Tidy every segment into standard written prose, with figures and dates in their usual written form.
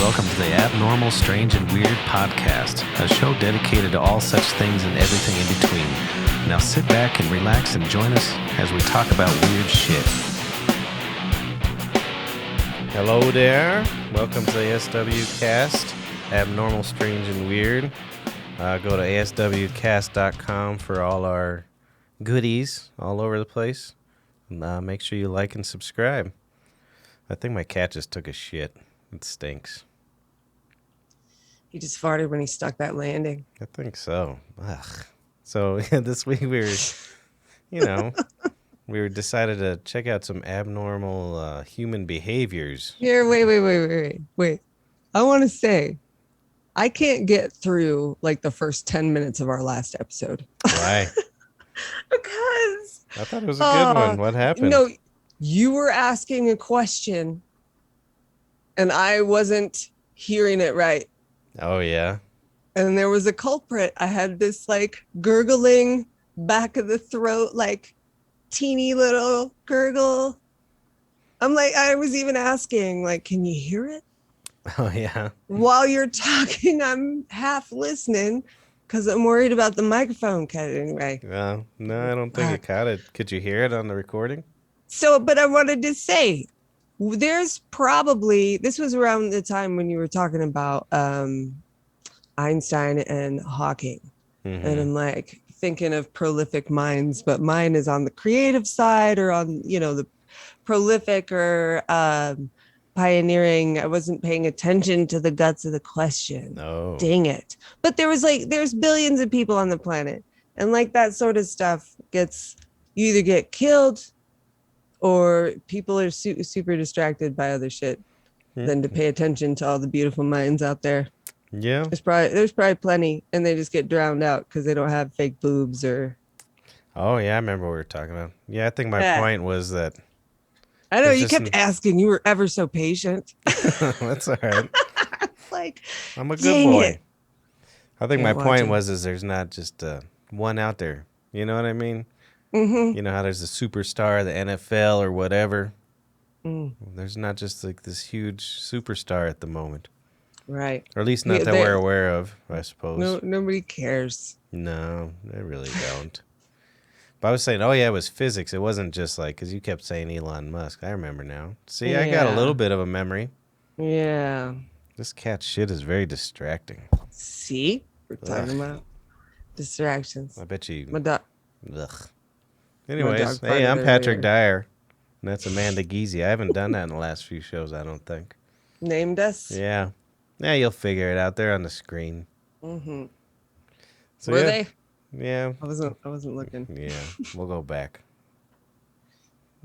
welcome to the Abnormal, Strange, and Weird podcast, a show dedicated to all such things and everything in between. Now sit back and relax and join us as we talk about weird shit. Hello there. Welcome to the ASW cast, Abnormal, Strange, and Weird. Go to aswcast.com for all our goodies all over the place. Make sure you like and subscribe. I think my cat just took a shit. It stinks. He just farted when he stuck that landing. I think so. Ugh. So this week we decided to check out some abnormal human behaviors. Here, wait. I want to say, I can't get through like the first 10 minutes of our last episode. Why? Because I thought it was a good one. What happened? No, you were asking a question and I wasn't hearing it right. Oh, yeah? And there was a culprit. I had this like gurgling back of the throat, like teeny little gurgle. I'm like, I was even asking, like, can you hear it? Oh, yeah. While you're talking, I'm half listening because I'm worried about the microphone cutting right. Well, no, I don't think it caught it. Could you hear it on the recording? So, but I wanted to say, there's probably, this was around the time when you were talking about Einstein and Hawking. Mm-hmm. And I'm like thinking of prolific minds, but mine is on the creative side or on, the prolific or pioneering. I wasn't paying attention to the guts of the question. No. Dang it. But there's billions of people on the planet. And like that sort of stuff you either get killed or people are super distracted by other shit than to pay attention to all the beautiful minds out there. Yeah. There's probably plenty, and they just get drowned out because they don't have fake boobs or. Oh, yeah, I remember what we were talking about. Yeah, I think my point was that. I know, you kept asking. You were ever so patient. That's all right. Like, I'm a good boy. It. I think my point was there's not just one out there. You know what I mean? Mm-hmm. You know how there's a superstar, the NFL or whatever. There's not just like this huge superstar at the moment. Right. Or at least not that we're aware of, I suppose. No, nobody cares. No, they really don't. But I was saying, it was physics. It wasn't just like, because you kept saying Elon Musk. I remember now. See, I got a little bit of a memory. Yeah. This cat shit is very distracting. See? We're talking about distractions. I bet you. My dog. Ugh. Anyways, hey, I'm Patrick Dyer. And that's Amanda Geezy. I haven't done that in the last few shows, I don't think. Named us? Yeah. Yeah, you'll figure it out. They're on the screen. Mm-hmm. So, Were they? Yeah. I wasn't looking. Yeah, we'll go back.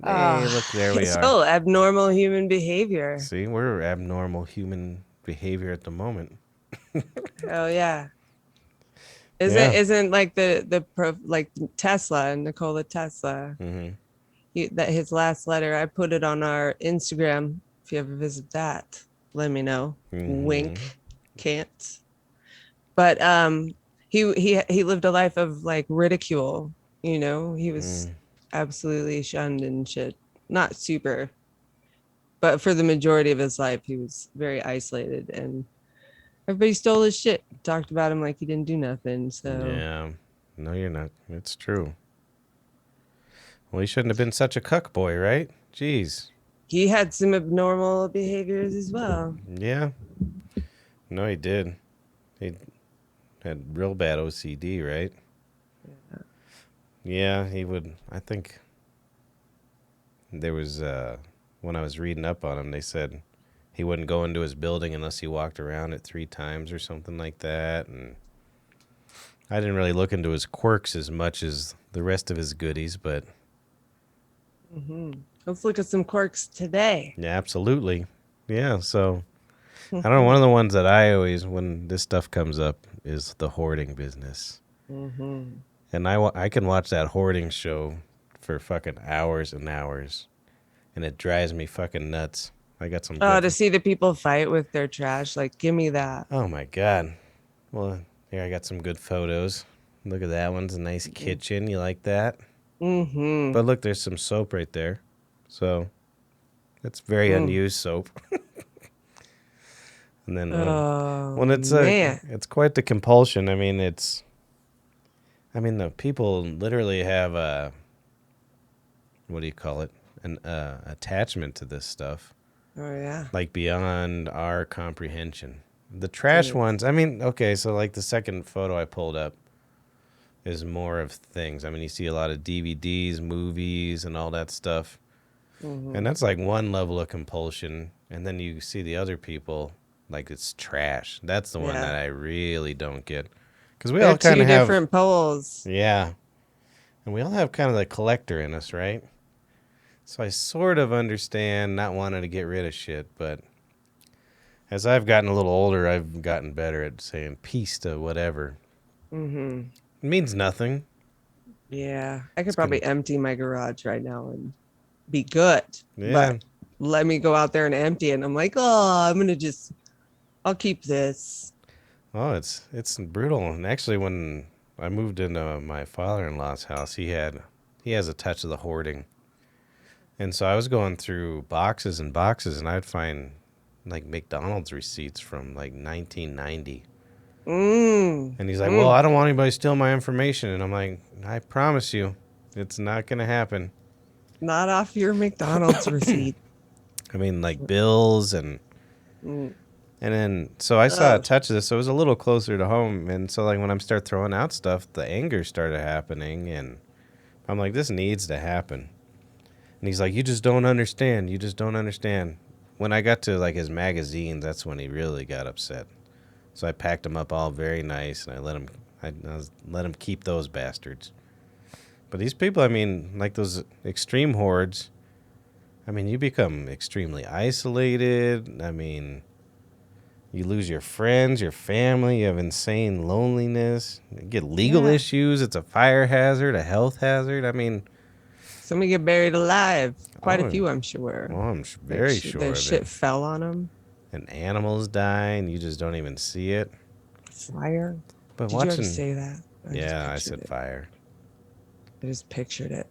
Hey, look, there we are. So, abnormal human behavior. See, we're abnormal human behavior at the moment. Oh, yeah. Isn't like like Tesla and Nikola Tesla? Mm-hmm. That his last letter. I put it on our Instagram. If you ever visit that, let me know. Mm-hmm. Wink, can't. But he lived a life of like ridicule. He was absolutely shunned and shit. Not super, but for the majority of his life, he was very isolated and. Everybody stole his shit. Talked about him like he didn't do nothing. So yeah, no, you're not. It's true. Well, he shouldn't have been such a cuck boy, right? Jeez. He had some abnormal behaviors as well. Yeah. No, he did. He had real bad OCD, right? Yeah, he would. I think there was when I was reading up on him, they said. He wouldn't go into his building unless he walked around it 3 times or something like that. And I didn't really look into his quirks as much as the rest of his goodies, but... Mm-hmm. Let's look at some quirks today. Yeah, absolutely. Yeah, so... I don't know, one of the ones that I always, when this stuff comes up, is the hoarding business. Mm-hmm. And I can watch that hoarding show for fucking hours and hours. And it drives me fucking nuts. I got some. To see the people fight with their trash, like, give me that. Oh my God. Well, here I got some good photos. Look at that one's a nice kitchen. You like that? Mm-hmm. But look, there's some soap right there. So that's very unused soap. And then Oh when man. it's quite the compulsion. The people literally have what do you call it? An attachment to this stuff, Oh yeah. like beyond our comprehension. The It trash is. ones. I mean, okay, so like the second photo I pulled up is more of things. I mean, you see a lot of DVDs, movies, and all that stuff. And Mm-hmm. that's like one level of compulsion. And then you see the other people, like it's trash. That's the one that Yeah. I really don't get. Because we They're all kind two of have, different poles. yeah. And we all have kind of the collector in us, right? So I sort of understand not wanting to get rid of shit. But as I've gotten a little older, I've gotten better at saying peace to whatever. Mm-hmm. It means nothing. Yeah. I could It's going probably to, empty my garage right now and be good. yeah. But let me go out there and empty it. And I'm like, oh, I'll keep this. Oh, it's brutal. And actually, when I moved into my father-in-law's house, he has a touch of the hoarding, and so I was going through boxes and boxes, and I'd find like McDonald's receipts from like 1990. Mm, And he's like, "Well, mm. I don't want anybody to steal my information," and I'm like, "I promise you, it's not gonna happen." Not off your McDonald's receipt. I mean, like bills Mm. and then so I saw a Oh, touch of this, so it was a little closer to home, and so like when I'm start throwing out stuff, the anger started happening, and I'm like, this needs to happen. And he's like, you just don't understand. You just don't understand. When I got to like his magazines, that's when he really got upset. So I packed them up all very nice, and let him keep those bastards. But these people, I mean, like those extreme hordes, I mean, you become extremely isolated. I mean, you lose your friends, your family. You have insane loneliness. You get legal yeah. issues. It's a fire hazard, a health hazard. I mean, Somebody get buried alive. Quite a oh, few, I'm sure. well, I'm Like very their sure of it. shit fell on them. And animals die, and you just don't even see it. Fire. But Did you already watching, say that? I just yeah, I pictured said it. fire. I just pictured it.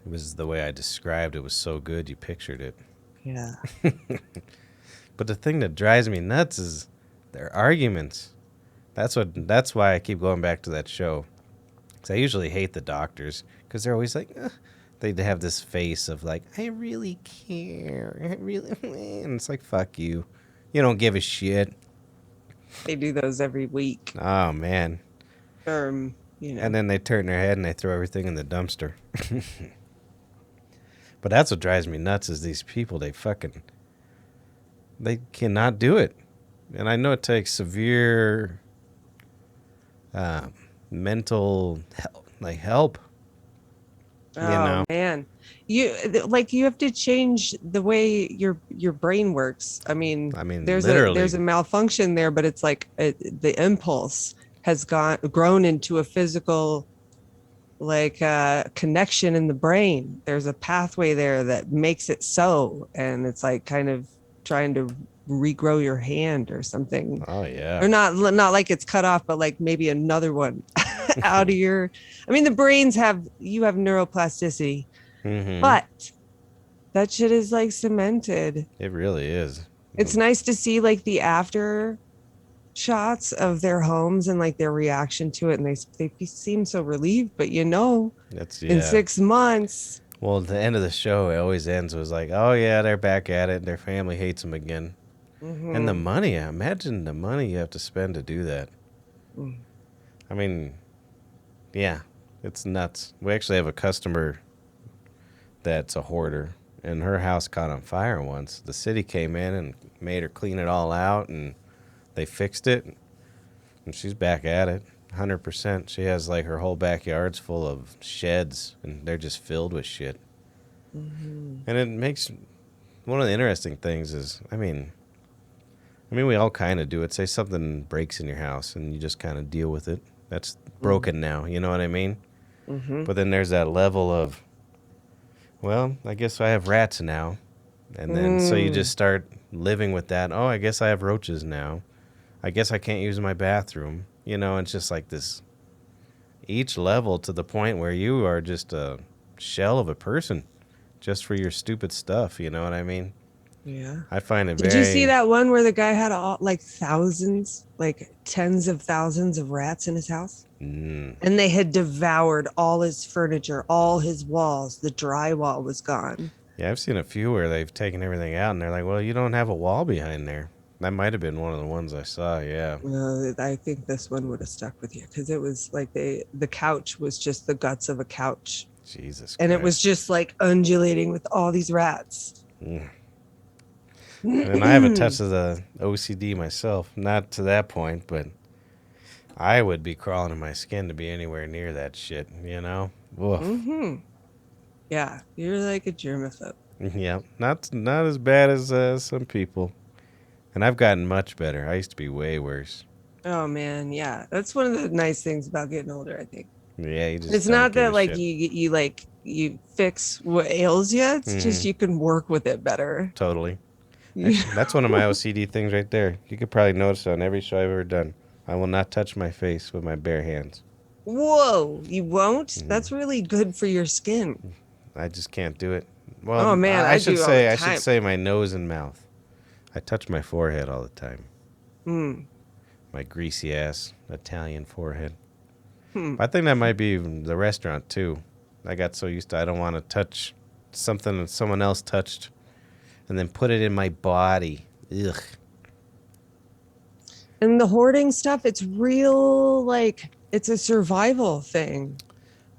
It was the way I described it was so good you pictured it. Yeah. But the thing that drives me nuts is their arguments. That's why I keep going back to that show. Because I usually hate the doctors because they're always like, "Ugh." They have this face of like, I really care. I really, and it's like, fuck you. You don't give a shit. They do those every week. Oh man. Um, you And know. then they turn their head and they throw everything in the dumpster. But that's what drives me nuts is these people, they cannot do it. And I know it takes severe uh, mental help, you Oh know. man. You have to change the way your brain works. I mean, I mean, there's literally. a malfunction there, but it's like the impulse has grown into a physical like connection in the brain. There's a pathway there that makes it so, and it's like kind of trying to regrow your hand or something, Oh, yeah. or not like it's cut off, but like maybe another one out of your. I mean, the brains have you have neuroplasticity, Mm-hmm. but that shit is like cemented. It really is. It's nice to see like the after shots of their homes and like their reaction to it, and they seem so relieved, but That's, in yeah. 6 months. Well, at the end of the show, it always ends with like, oh, yeah, they're back at it. Their family hates them again. And the Mm-hmm. money, imagine the money you have to spend to do that. Mm. I mean, yeah, it's nuts. We actually have a customer that's a hoarder, and her house caught on fire once. The city came in and made her clean it all out, and they fixed it, and she's back at it 100%. She has like her whole backyard's full of sheds, and they're just filled with shit. Mm-hmm. And it makes one of the interesting things is, we all kind of do it. Say something breaks in your house, and you just kind of deal with it. That's broken now, you know what I mean? Mm-hmm. But then there's that level of, well, I guess I have rats now. And then so you Mm. just start living with that. Oh, I guess I have roaches now. I guess I can't use my bathroom. You know, it's just like this each level to the point where you are just a shell of a person just for your stupid stuff. You know what I mean? Yeah. I find it Did you see very. that one where the guy had all like thousands, like tens of thousands of rats in his house? Mm, And they had devoured all his furniture, all his walls. The drywall was gone. yeah, I've seen a few where they've taken everything out and they're like, well, you don't have a wall behind there. That might have been one of the ones I saw, yeah. I think this one would have stuck with you because it was like the couch was just the guts of a couch, Jesus and it was Christ. just like undulating with all these rats. Mm. And I have a touch of the OCD myself. Not to that point, but I would be crawling in my skin to be anywhere near that shit, you know? Woof. Mm-hmm. Yeah, you're like a germaphobe. Yeah, not as bad as some people. And I've gotten much better. I used to be way worse. Oh man, yeah, that's one of the nice things about getting older. I think Yeah, you just it's don't not give a that like shit. you fix what ails you. It's just Hmm. you can work with it better. Totally. Yeah. Actually, that's one of my OCD things right there. You could probably notice it on every show I've ever done. I will not touch my face with my bare hands. Whoa, you won't? Hmm. That's really good for your skin. I just can't do it. Well, Oh man, I do all the I should time. say my nose and mouth. I touch my forehead all the time. Hmm. My greasy ass Italian forehead. Hmm. I think that might be the restaurant too. I got so used to I don't want to touch something that someone else touched and then put it in my body. Ugh. And the hoarding stuff, it's real like it's a survival thing.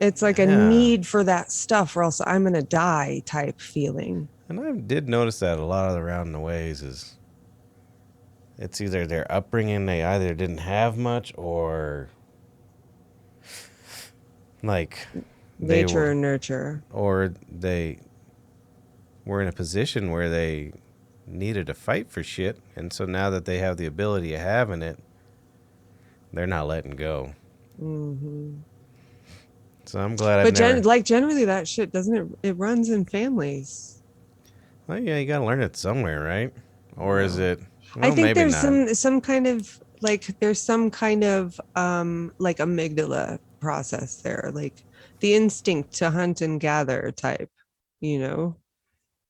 It's like a Yeah. need for that stuff or else I'm gonna die type feeling. And I did notice that a lot of around the ways is it's either their upbringing, they either didn't have much or like they Nature were and nurture. or they were in a position where they needed to fight for shit, and so now that they have the ability of having it, they're not letting go. Hmm. So I'm glad I've But never. like generally that shit doesn't it runs in families. Well, yeah, you gotta learn it somewhere, right? Or is No. it? I Well, think maybe there's not. some kind of like there's some kind of like amygdala process there, like the instinct to hunt and gather type, you know,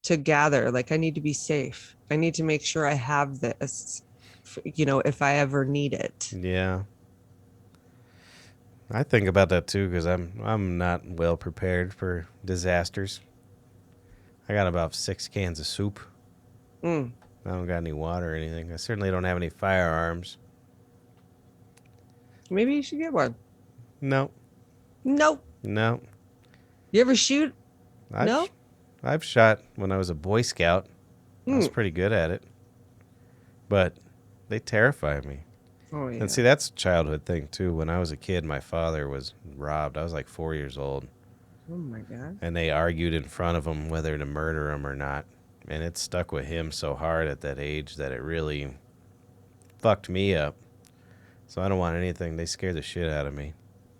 to gather. Like I need to be safe. I need to make sure I have this, if I ever need it. Yeah, I think about that too because I'm not well prepared for disasters. I got about 6 cans of soup. Mm. I don't got any water or anything. I certainly don't have any firearms. Maybe you should get one. No, Nope. no. You ever shoot? I've No. I've shot when I was a Boy Scout. I was Mm. pretty good at it, but they terrify me. Oh And yeah. see, that's a childhood thing too. When I was a kid, my father was robbed. I was like 4 years old, Oh my god. and they argued in front of him whether to murder him or not. And it stuck with him so hard at that age that it really fucked me up. So I don't want anything. They scare the shit out of me.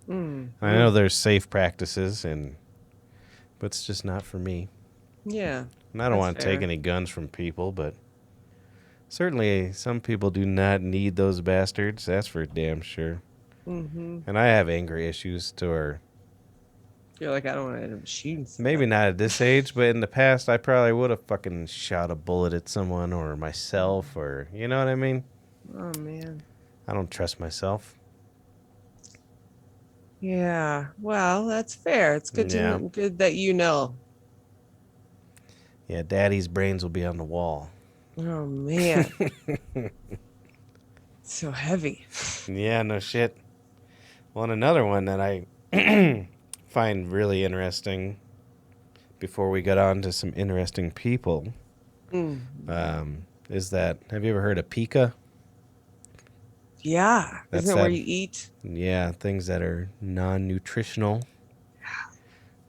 Mm. I know there's safe practices, but it's just not for me. Yeah, And I don't that's want to take fair. any guns from people, but certainly some people do not need those bastards. That's for damn sure. Mm-hmm. And I have anger issues to where You're like, I don't want to end up shooting maybe somebody. not at this age, but in the past, I probably would have fucking shot a bullet at someone or myself, or you know what I mean? Oh man. I don't trust myself. Yeah. Well, that's fair. It's good to Yeah. good that you know. Yeah, daddy's brains will be on the wall. Oh man. It's so heavy. Yeah, no shit. Well, and another one that I find really interesting before we get on to some interesting people Mm. is that have you ever heard of Pica? Yeah. That's Isn't it where that, you eat? yeah, things that are non nutritional.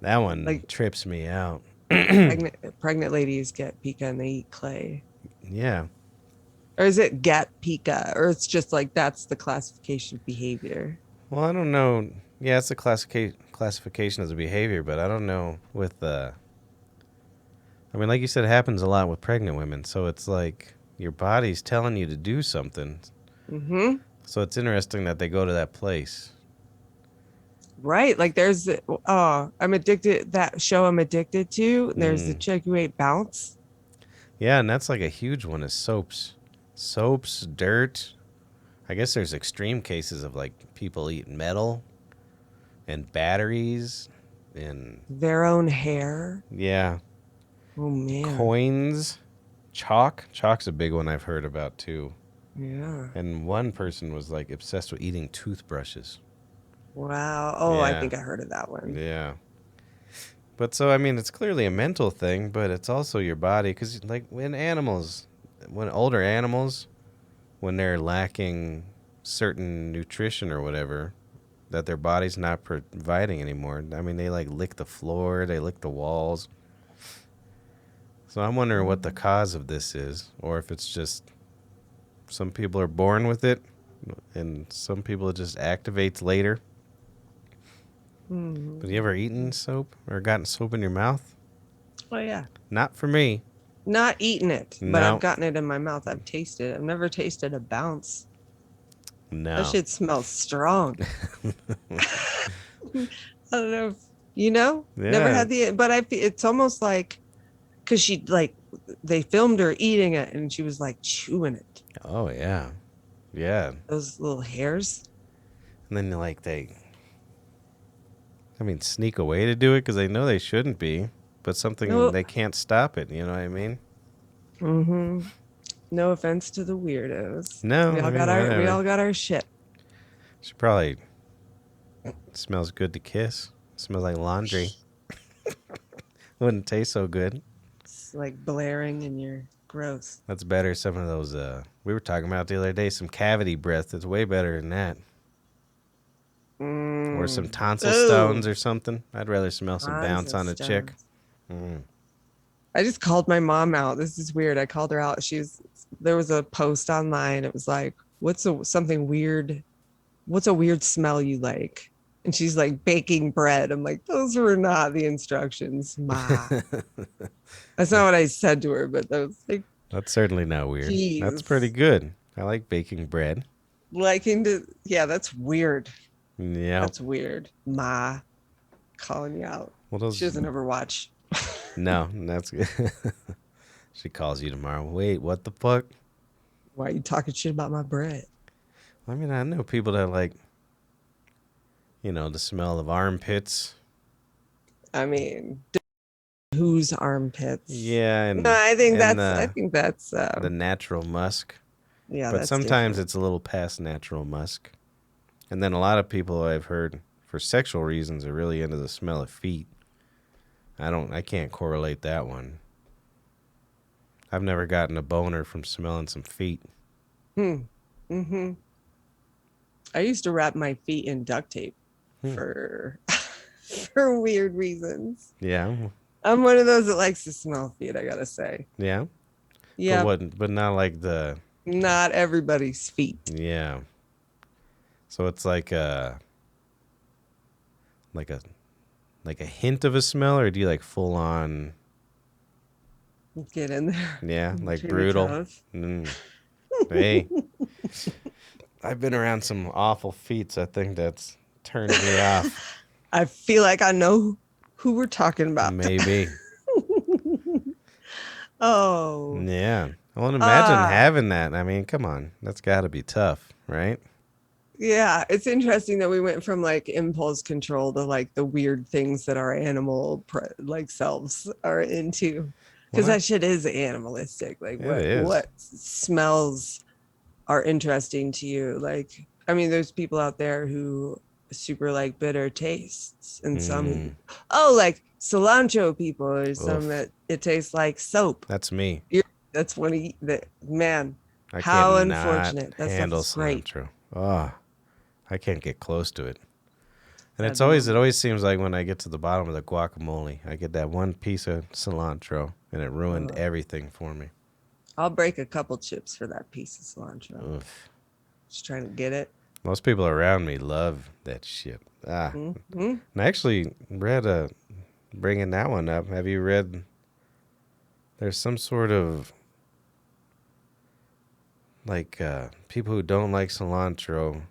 That one Like trips me out. pregnant ladies get pica and they eat clay. Yeah. Or is it get pica? Or it's just like that's the classification of behavior. Well, I don't know. Yeah, it's a classification as a behavior, but I don't know with I mean, like you said, it happens a lot with pregnant women. So it's like your body's telling you to do something. Mm-hmm. So it's interesting that they go to that place. Right. Like there's I'm addicted that show I'm addicted to. There's the Mm. chick who ate bounce. Yeah, and that's like a huge one is soaps. Soaps, dirt. I guess there's extreme cases of like people eat metal and batteries and Their own hair. yeah, Oh man. coins, chalk. Chalk's a big one I've heard about too. Yeah. And one person was like obsessed with eating toothbrushes. Wow. Oh, I Yeah, think I heard of that one. yeah. But so I mean, it's clearly a mental thing, but it's also your body because like when older animals, when they're lacking certain nutrition or whatever that their body's not providing anymore. I mean, they like lick the floor, they lick the walls. So I'm wondering what the cause of this is, or if it's just some people are born with it, and some people it just activates later. Have you ever eaten soap or gotten soap in your mouth? Oh yeah. Not for me. Not eaten it, but I've No, gotten it in my mouth. I've tasted it. I've never tasted a bounce. That no. shit smells strong. I don't know if you know. Never Yeah. had but I feel it's almost like because she like they filmed her eating it and she was like chewing it. Oh yeah. Yeah. Those little hairs. And then like I mean, sneak away to do it because they know they shouldn't be, but something No. they can't stop it. You know what I mean? Mm-hmm. No offense to the weirdos. No, I mean We whatever. all got our shit. She probably smells good to kiss. Smells like laundry. Wouldn't taste so good. It's like blaring in your gross. That's better. Some of those we were talking about the other day. Some cavity breath. It's way better than that. Or some tonsil stones Oh, or something. I'd rather smell some tons bounce of on a chick. stones. Mm. I just called my mom out. This is weird. I called her out. There was a post online. It was like, something weird? What's a weird smell you like? And she's like, baking bread. I'm like, those were not the instructions, Ma. That's not what I said to her, but that was like, That's certainly not weird. That's pretty geez. good. I like baking bread. Yeah, that's weird. Yeah. That's weird. Ma calling you out. Well, She those. doesn't ever watch. No, that's good. She calls you tomorrow. Wait, what the fuck? Why are you talking shit about my bread? I mean, I know people that like, the smell of armpits. I mean, whose armpits? Yeah, No, I think and that's the natural musk. yeah, But that's sometimes different. it's a little past natural musk. And then a lot of people I've heard for sexual reasons are really into the smell of feet. I can't correlate that one. I've never gotten a boner from smelling some feet. Hmm. Mm-hmm. I used to wrap my feet in duct tape Hmm. for for weird reasons. Yeah, I'm one of those that likes to smell feet, I gotta say. yeah. But Yeah, what? But not like the not everybody's feet. yeah. So it's like a like a hint of a smell, or do you like full on? Get in there Yeah, like between the brutal. toes. Mm. Hey, I've been around some awful feet, so I think that's turned me off. I feel like I know who we're talking about. Maybe. Oh, Yeah. I want to imagine ah, having that. I mean, come on. That's got to be tough, right? yeah. It's interesting that we went from like impulse control to like the weird things that our like selves are into, because What? that shit is animalistic. Like, It is. what smells are interesting to you? Like, I mean, there's people out there who super like bitter tastes, and some who, Mm. like cilantro people, or some Oof. that it tastes like soap. That's me. That's one of that man. I How cannot unfortunate. That stuff handle is great. cilantro. Oh, I can't get close to it. And Sad it moment. always seems like when I get to the bottom of the guacamole, I get that one piece of cilantro and it ruined Uh, everything for me. I'll break a couple chips for that piece of cilantro. Oof. Just trying to get it. Most people around me love that shit. Ah. Mm-hmm. And I actually read bringing that one up. Have you read, there's some sort of like people who don't like cilantro,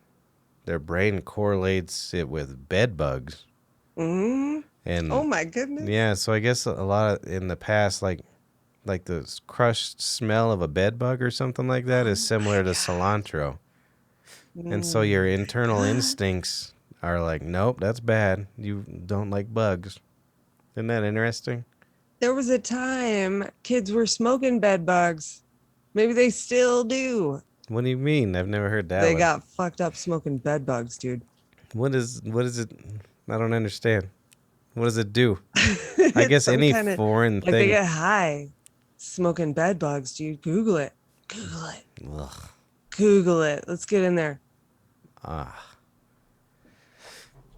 their brain correlates it with bed bugs. Mm-hmm. Oh And my goodness. yeah, so I guess a lot of, in the past, like like the crushed smell of a bed bug or something like that is similar to cilantro. And so your internal instincts are like, nope, that's bad. You don't like bugs. Isn't that interesting? There was a time kids were smoking bed bugs. Maybe they still do. What do you mean? I've never heard that They one. got fucked up smoking bed bugs, dude. What is it? I don't understand. What does it do? I It's guess some any kind of foreign like they thing. get high smoking bed bugs, dude. Google it. Google it. Ugh. Google it. Let's get in there. Ah.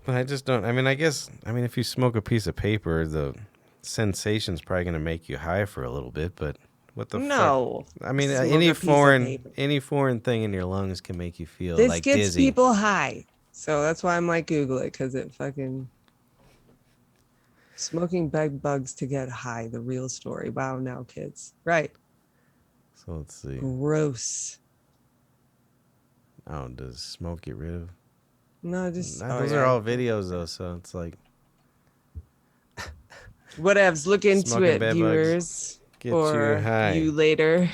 But I just don't. I mean, if you smoke a piece of paper, the sensation's probably going to make you high for a little bit. But what the fuck? No. I mean, Smoke any a piece of paper. any foreign thing in your lungs can make you feel This like gets dizzy. people high. So that's why I'm like, Google it, because it fucking smoking bed bugs to get high, the real story. Wow, now kids. Right. So let's see. Gross. Oh, does smoke get rid of? No, just Those are all videos though, so it's like whatevs. Look into Smoking it, bed bugs viewers. get Or you high. you later.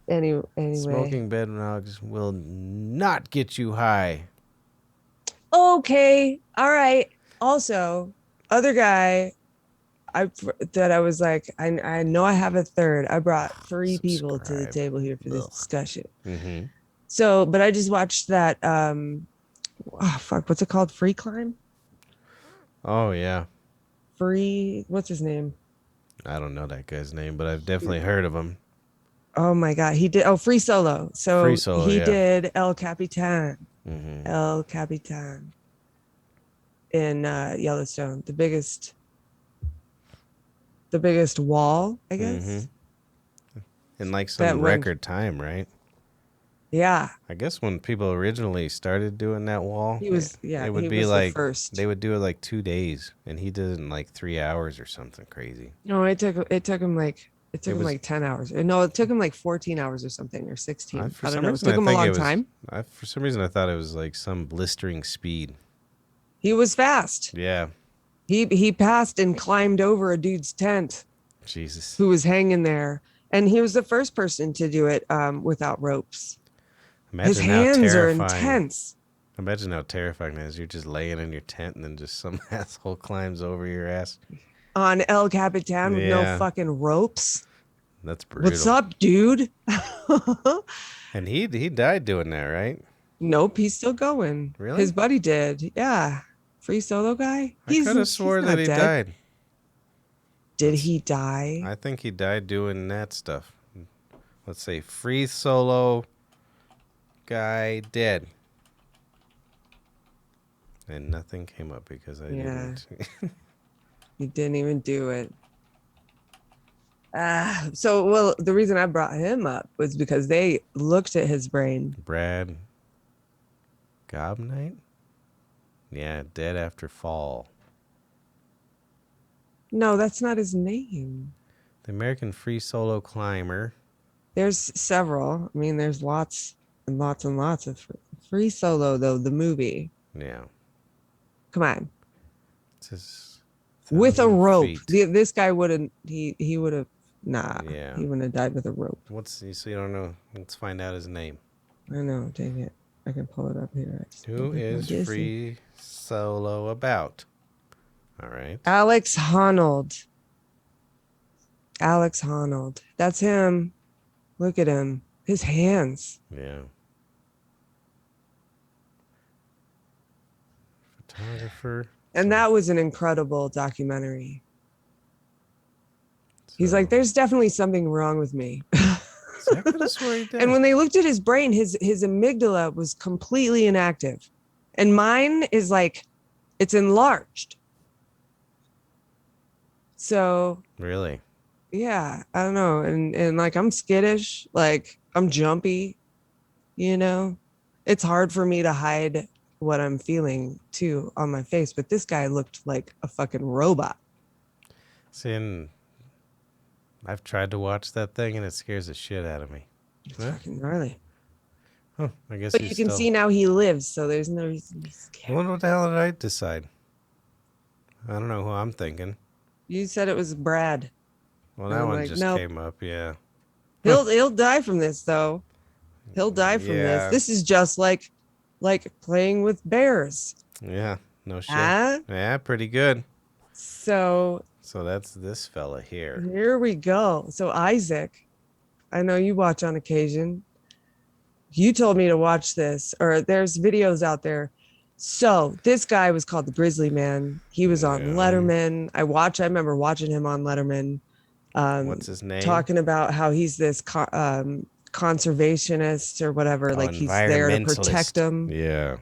Anyway. Smoking bed bugs will not get you high. Okay. All right. Also, other guy, I was like, I know I have a third. I brought 3 people to the Subscribe. table here for this discussion. Mm-hmm. So, but I just watched that. What's it called? Free climb. Oh yeah. What's his name? I don't know that guy's name, but I've definitely heard of him. Oh my God, he did. Oh, Free Solo. So Free Solo, he yeah. did El Capitan. Mm-hmm. El Capitan in Yellowstone, the biggest wall, I guess. Mm-hmm. In like That some one- record time, right? Yeah, I guess when people originally started doing that wall, he was. Yeah, it would he be was like the first. they would do it like 2 days, and he did it in like 3 hours or something crazy. No, it took him like It was- 10 hours. No, it took him like 14 hours or something, or 16. For I don't some know. It reason, took I him a think long it was- time. For some reason, I thought it was like some blistering speed. He was fast. Yeah, He passed and climbed over a dude's tent Jesus. who was hanging there, and he was the first person to do it without ropes. His Imagine how hands are terrifying. intense. Imagine how terrifying it is. You're just laying in your tent, and then just some asshole climbs over your ass. On El Capitan with no Yeah. fucking ropes. That's brutal. What's up, dude? And he died doing that, right? Nope, he's still going. Really? His buddy did. Yeah. Free Solo guy. I could have swore he's that not he dead. died. Did he die? I think he died doing that stuff. Let's say Free Solo guy dead. And nothing came up because I didn't. He didn't even do it. Well, the reason I brought him up was because they looked at his brain. Brad Gobnight? Yeah, dead after fall. No, that's not his name. The American Free Solo Climber. There's several. I mean, there's lots and lots and lots of Free Solo, though, the movie. Yeah. Come on. It's his With a 1,000 rope. feet. This guy wouldn't, he would have, Yeah. he wouldn't have died with a rope. So you don't know. Let's find out his name. I know, dang it. I can pull it up here. Who is Free Solo about? All right. Alex Honnold. Alex Honnold. That's him. Look at him. His hands. Yeah. Photographer. And that was an incredible documentary. He's So- like, there's definitely something wrong with me. See, I could have swore he did. And when they looked at his brain, his amygdala was completely inactive. And mine is like, it's enlarged. So Really? yeah, I don't know. And like I'm skittish, like I'm jumpy, you know. It's hard for me to hide what I'm feeling too on my face, but this guy looked like a fucking robot. See, and I've tried to watch that thing and it scares the shit out of me. It's Yeah. fucking gnarly. Huh, I guess But he's you can still... see now he lives, so there's no reason to be I scared. wonder what the hell did I decide? I don't know who I'm thinking. You said it was Brad. Well, And that I'm one like, just nope. came up. Yeah. He'll die from this though. He'll die from this. Yeah. This is just like playing with bears. Yeah. No shit. Ah. Yeah, pretty good. So So that's this fella here. here we go. So Isaac, I know you watch on occasion. You told me to watch this, or there's videos out there. So this guy was called the Grizzly Man. He was on Yeah. Letterman. I remember watching him on Letterman, What's his name? talking about how he's this conservationist or whatever, Oh, like he's there to protect environmentalist. them. Yeah.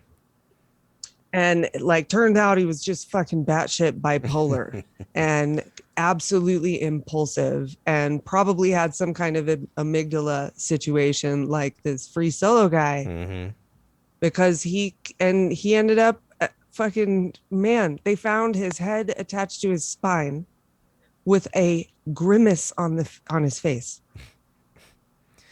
And like turned out he was just fucking batshit bipolar and absolutely impulsive and probably had some kind of amygdala situation like this Free Solo guy, Mm-hmm. because he ended up fucking, man, they found his head attached to his spine with a grimace on his face.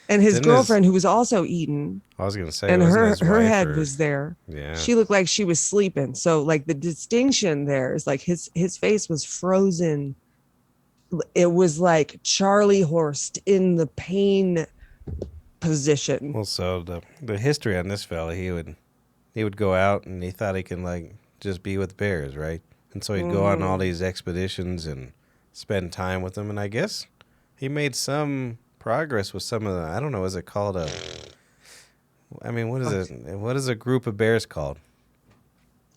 And his girlfriend, who was also eaten, I was gonna say, and wasn't his her wife head or was there. yeah. She looked like she was sleeping. So like the distinction there is like his face was frozen. It was like Charlie Horst in the pain position. Well, so the history on this fella, he would go out and he thought he can like just be with bears, right? And so he'd go on all these expeditions and spend time with them. And I guess he made some progress with some of the, I don't know, is it called a, I mean, what is it? What is a group of bears called?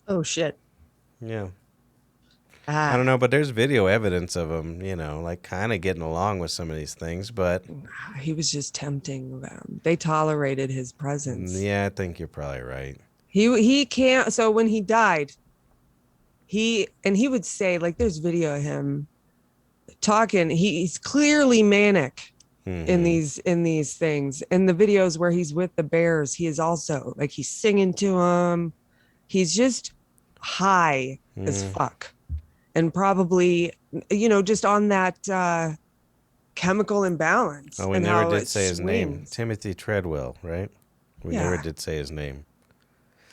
Oh shit. Yeah. I don't know, but there's video evidence of him, you know, like kind of getting along with some of these things, but he was just tempting them. They tolerated his presence. Yeah, I think you're probably right. He can't. So when he died, he would say, like, there's video of him talking. He's clearly manic in these things. In the videos where he's with the bears, he is also like, he's singing to them. He's just high as fuck, and probably, you know, just on that chemical imbalance. Oh, we and never how did it say his name. swings. Timothy Treadwell, right? We Yeah. never did say his name.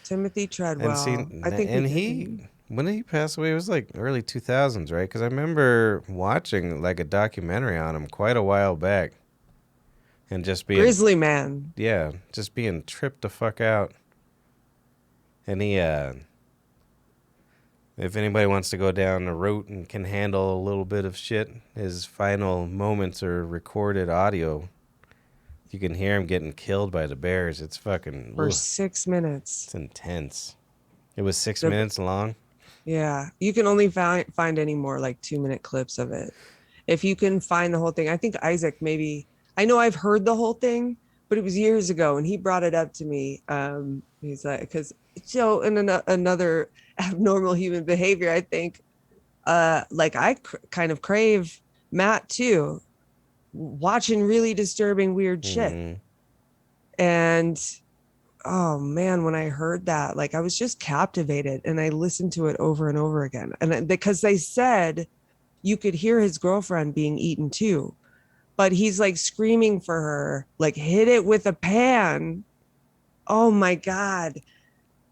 Timothy Treadwell. And see, I think and when did he pass away? It was like early 2000s, right? Because I remember watching like a documentary on him quite a while back, and just being Grizzly Man. yeah, just being tripped the fuck out. And he, if anybody wants to go down the route and can handle a little bit of shit, his final moments are recorded audio. You can hear him getting killed by the bears. It's fucking For 6 minutes. It's intense. It was 6 minutes long. Yeah, you can only find any more like 2-minute clips of it. If you can find the whole thing, I think Isaac maybe. I know I've heard the whole thing, but it was years ago, and he brought it up to me. He's like, because so in another abnormal human behavior, I think, like I kind of crave Matt too, watching really disturbing, weird shit, and. Oh man, when I heard that, like I was just captivated, and I listened to it over and over again. And because they said you could hear his girlfriend being eaten too, but he's like screaming for her, like hit it with a pan. Oh my God.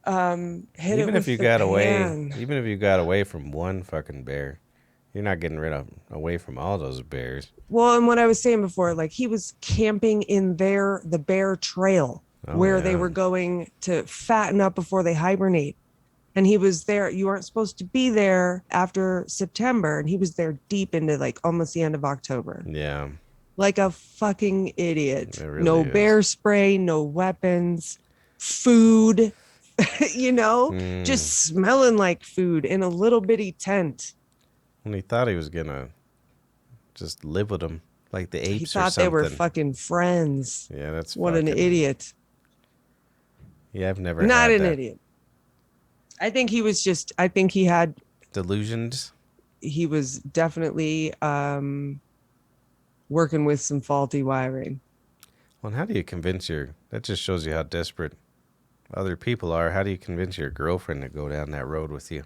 Even if you got away from one fucking bear, you're not getting away from all those bears. Well, and what I was saying before, like he was camping in the bear trail. Where they were going to fatten up before they hibernate. And he was there. You aren't supposed to be there after September. And he was there deep into like almost the end of October. Yeah. Like a fucking idiot. Really no is. bear spray, no weapons, food, you know, just smelling like food in a little bitty tent. And he thought he was going to just live with them like the apes or something. He thought they were fucking friends. Yeah, that's what an idiot. Yeah, I've never Not had an idiot. I think he was just, I think he had delusions. He was definitely working with some faulty wiring. Well, and how do you convince that just shows you how desperate other people are. How do you convince your girlfriend to go down that road with you?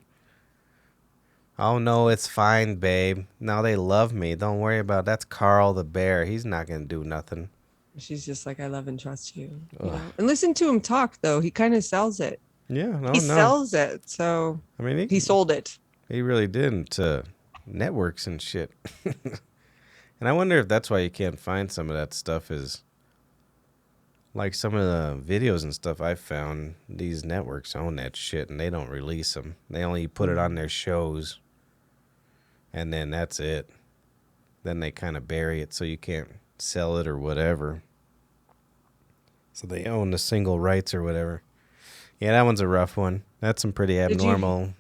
Oh, no, it's fine, babe. Now they love me. Don't worry about it. That's Carl the bear. He's not going to do nothing. She's just like, I love and trust you. You know? And listen to him talk, though. He kind of sells it. Yeah, he sells it. So I mean, he sold it. He really didn't networks and shit. And I wonder if that's why you can't find some of that stuff is like some of the videos and stuff I found, these networks own that shit and they don't release them. They only put it on their shows and then that's it. Then they kind of bury it so you can't sell it or whatever. So they own the single rights or whatever. Yeah, that one's a rough one. That's some pretty abnormal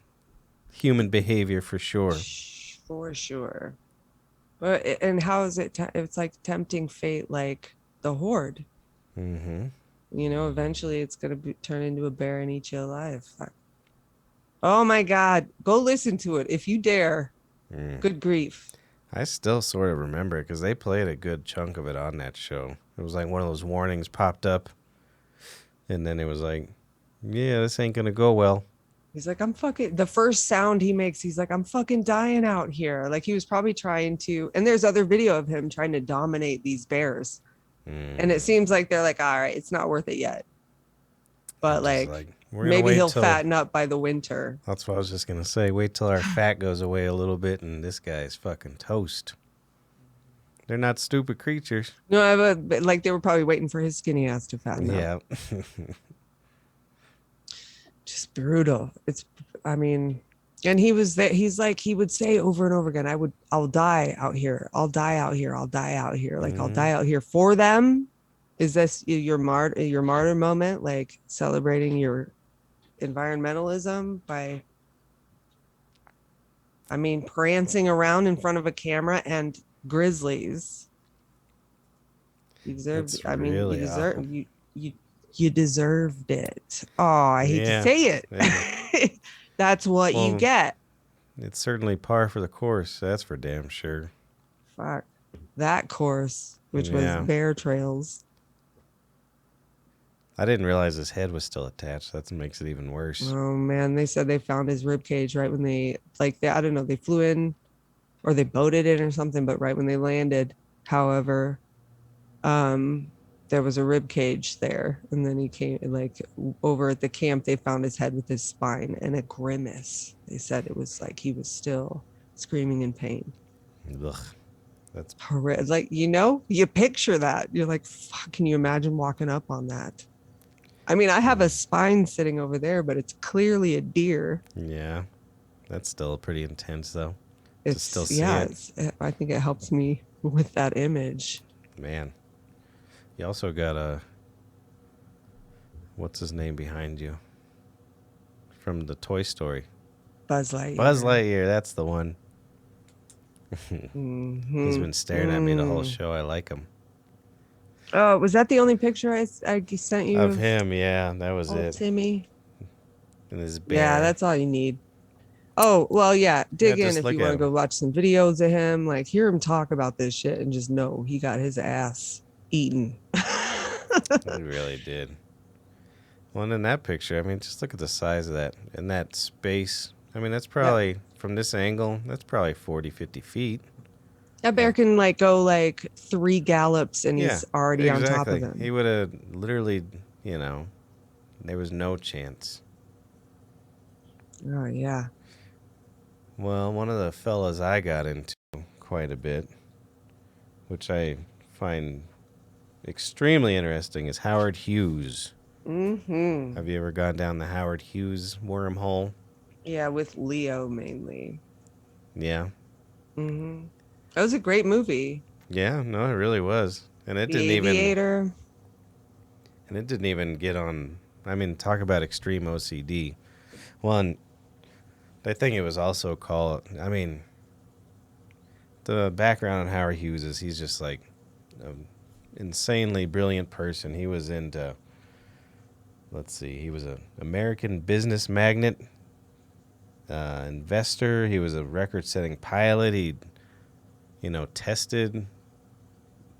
human behavior for sure. For sure. But and how is it? It's like tempting fate, like the Horde. Mm-hmm. You know, eventually it's gonna turn into a bear and eat you alive. Oh my God! Go listen to it if you dare. Good grief! I still sort of remember it because they played a good chunk of it on that show. It was like one of those warnings popped up, and then it was like, "Yeah, this ain't gonna go well." He's like, I'm fucking, the first sound he makes, he's like, I'm fucking dying out here. Like he was probably trying to, and there's other video of him trying to dominate these bears. And it seems like they're like, all right, it's not worth it yet. But like maybe he'll fatten up by the winter. That's what I was just going to say. Wait till our fat goes away a little bit and this guy's fucking toast. They're not stupid creatures. No, but like they were probably waiting for his skinny ass to fatten up. Yeah. Just brutal. I mean, and he was there. He's like, he would say over and over again, I'll die out here. I'll die out here. I'll die out here. Like, I'll die out here for them. Is this your martyr moment? Like celebrating your environmentalism by, I mean, prancing around in front of a camera and grizzlies. You deserve, I mean, really you deserve, awful. You deserved it. Oh, I hate to say it. Yeah. That's what you get. It's certainly par for the course. That's for damn sure. Fuck. That course, which was bear trails. I didn't realize his head was still attached. That makes it even worse. Oh, man. They said they found his rib cage right when they I don't know, they flew in or they boated in or something, but right when they landed, however, there was a rib cage there, and then he came like over at the camp. They found his head with his spine and a grimace. They said it was like he was still screaming in pain. Ugh, that's horrific. Like, you know, you picture that. You're like, fuck, can you imagine walking up on that? I mean, I have a spine sitting over there, but it's clearly a deer. Yeah, that's still pretty intense, though. It's still I think it helps me with that image. Man. You also got what's his name behind you? From the Toy Story. Buzz Lightyear. Buzz Lightyear, that's the one. Mm-hmm. He's been staring at me the whole show. I like him. Oh, was that the only picture I sent you? Of him, yeah, that was it. Timmy. And his bear. Yeah, that's all you need. Oh, well, yeah, dig in if you want to go watch some videos of him. Like, hear him talk about this shit and just know he got his ass eaten. He really did. Well, and in that picture, I mean, just look at the size of that. In that space, I mean, that's probably, from this angle, that's probably 40, 50 feet. That bear can, like, go, like, 3 gallops, and he's already on top of him. He would have literally, you know, there was no chance. Oh, yeah. Well, one of the fellas I got into quite a bit, which I find extremely interesting, is Howard Hughes. Mm-hmm. Have you ever gone down the Howard Hughes wormhole? Yeah, with Leo mainly. Yeah. Mm-hmm. That was a great movie. Yeah, no, it really was. And it didn't even... And it didn't even get on... I mean, talk about extreme OCD. One, I think it was also called... I mean, the background on Howard Hughes is he's just like... insanely brilliant person. He was into, let's see, he was an American business magnate, investor. He was a record-setting pilot. He, tested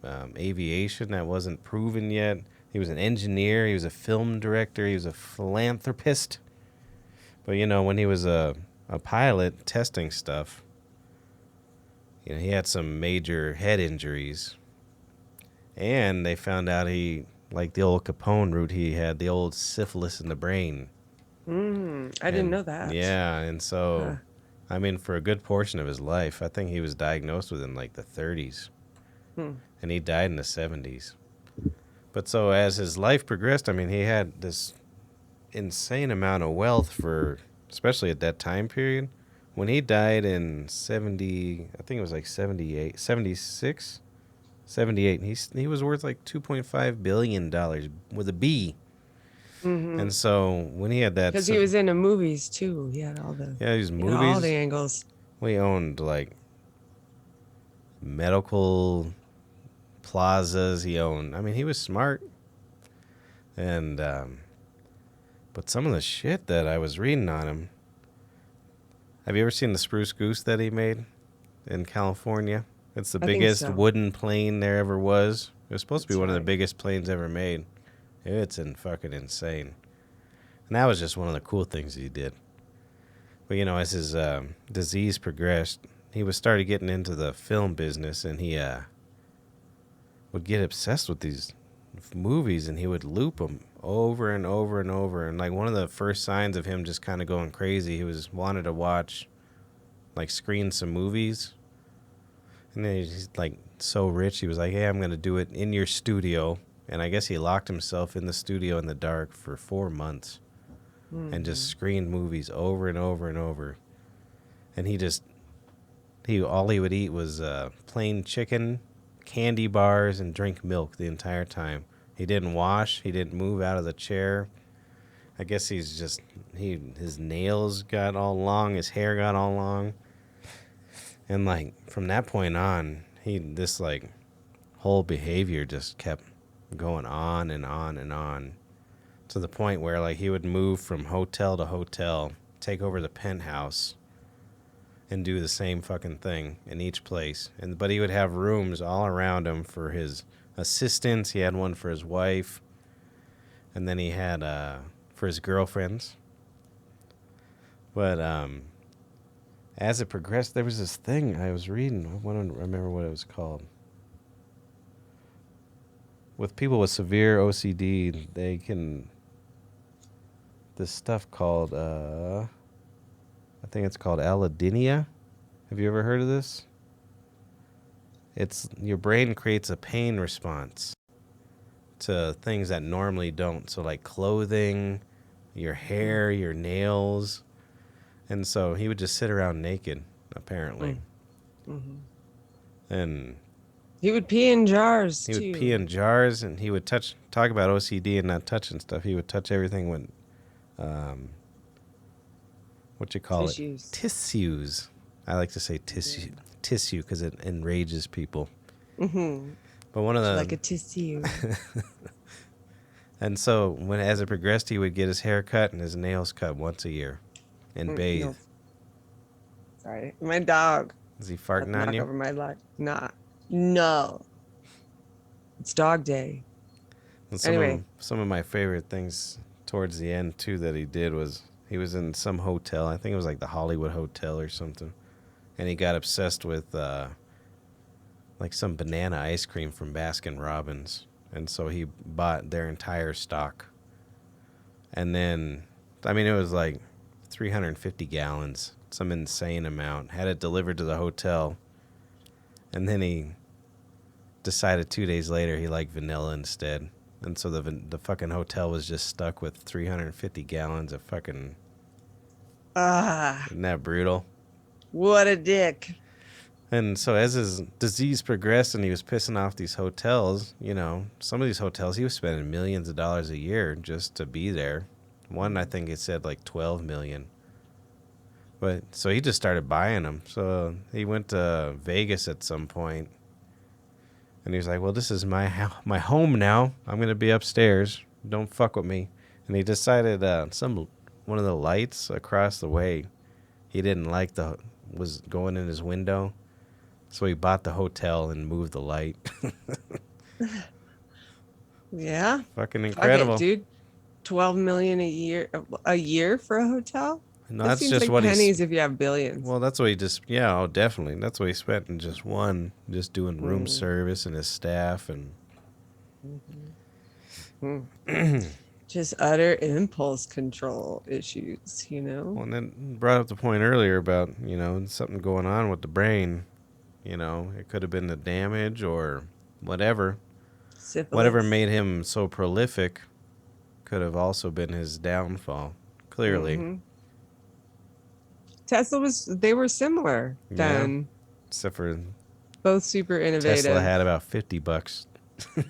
aviation that wasn't proven yet. He was an engineer. He was a film director. He was a philanthropist. But, when he was a pilot testing stuff, he had some major head injuries. And they found out he, like the old Capone route, he had the old syphilis in the brain. I didn't know that. Yeah, and so, I mean, for a good portion of his life. I think he was diagnosed with in like the 30s. And he died in the 70s. But so as his life progressed, I mean, he had this insane amount of wealth for, especially at that time period. When he died in 70, I think it was like 78, 76, 78. He was worth like $2.5 billion with a B. And so when he had that, Because he was into movies too. He had all the these movies, all the angles. We owned like medical plazas. He owned. I mean, he was smart. And but some of the shit that I was reading on him. Have you ever seen the Spruce Goose that he made in California? It's the biggest wooden plane there ever was. It was supposed to be one of the biggest planes ever made. It's fucking insane. And that was just one of the cool things he did. But, you know, as his disease progressed, he was started getting into the film business, and he would get obsessed with these movies, and he would loop them over and over and over. And, like, one of the first signs of him just kind of going crazy, he wanted to watch, like, screen some movies. And then he's, like, so rich, he was like, hey, I'm going to do it in your studio. And I guess he locked himself in the studio in the dark for 4 months and just screened movies over and over and over. And all he would eat was plain chicken, candy bars, and drink milk the entire time. He didn't wash. He didn't move out of the chair. I guess his nails got all long. His hair got all long. And, like, from that point on, this whole behavior just kept going on and on and on, to the point where, like, he would move from hotel to hotel, take over the penthouse, and do the same fucking thing in each place. But he would have rooms all around him for his assistants. He had one for his wife, and then he had for his girlfriends. But as it progressed, there was this thing I was reading. I want to remember what it was called. With people with severe OCD, they can... This stuff called... I think it's called allodynia. Have you ever heard of this? It's your brain creates a pain response to things that normally don't. So like clothing, your hair, your nails. And so he would just sit around naked, apparently. And he would pee in jars, He would pee in jars, and he would talk about OCD and not touching stuff. He would touch everything with, what you call tissues. It? Tissues. I like to say tissue because it enrages people. But one of the... Like a tissue. And so as it progressed, he would get his hair cut and his nails cut once a year and bathe. No. Sorry. My dog. Is he farting on you? Over my leg. Nah. No. It's dog day. And anyway. Some of my favorite things towards the end, too, that he did was he was in some hotel. I think it was like the Hollywood Hotel or something. And he got obsessed with like some banana ice cream from Baskin Robbins. And so he bought their entire stock. And then, I mean, it was like 350 gallons, some insane amount. Had it delivered to the hotel. And then he decided 2 days later he liked vanilla instead. And so the fucking hotel was just stuck with 350 gallons of fucking... Isn't that brutal? What a dick. And so as his disease progressed and he was pissing off these hotels, you know, some of these hotels, he was spending millions of dollars a year just to be there. One, I think it said like 12 million. But so he just started buying them. So he went to Vegas at some point, and he was like, well, this is my home now. I'm going to be upstairs. Don't fuck with me. And he decided one of the lights across the way, he didn't like was going in his window. So he bought the hotel and moved the light. Yeah. Fucking incredible. Okay, dude. 12 million a year for a hotel? No, that that's seems just like what pennies if you have billions. Well, that's what he definitely. That's what he spent in just doing room service and his staff and. Just utter impulse control issues, you know? Well, and then brought up the point earlier about, something going on with the brain. It could have been the damage or whatever. Whatever Syphilis. made him so prolific could have also been his downfall. Clearly. Hmm. They were similar Yeah. then, Except for both super Tesla innovative. had about $50. N-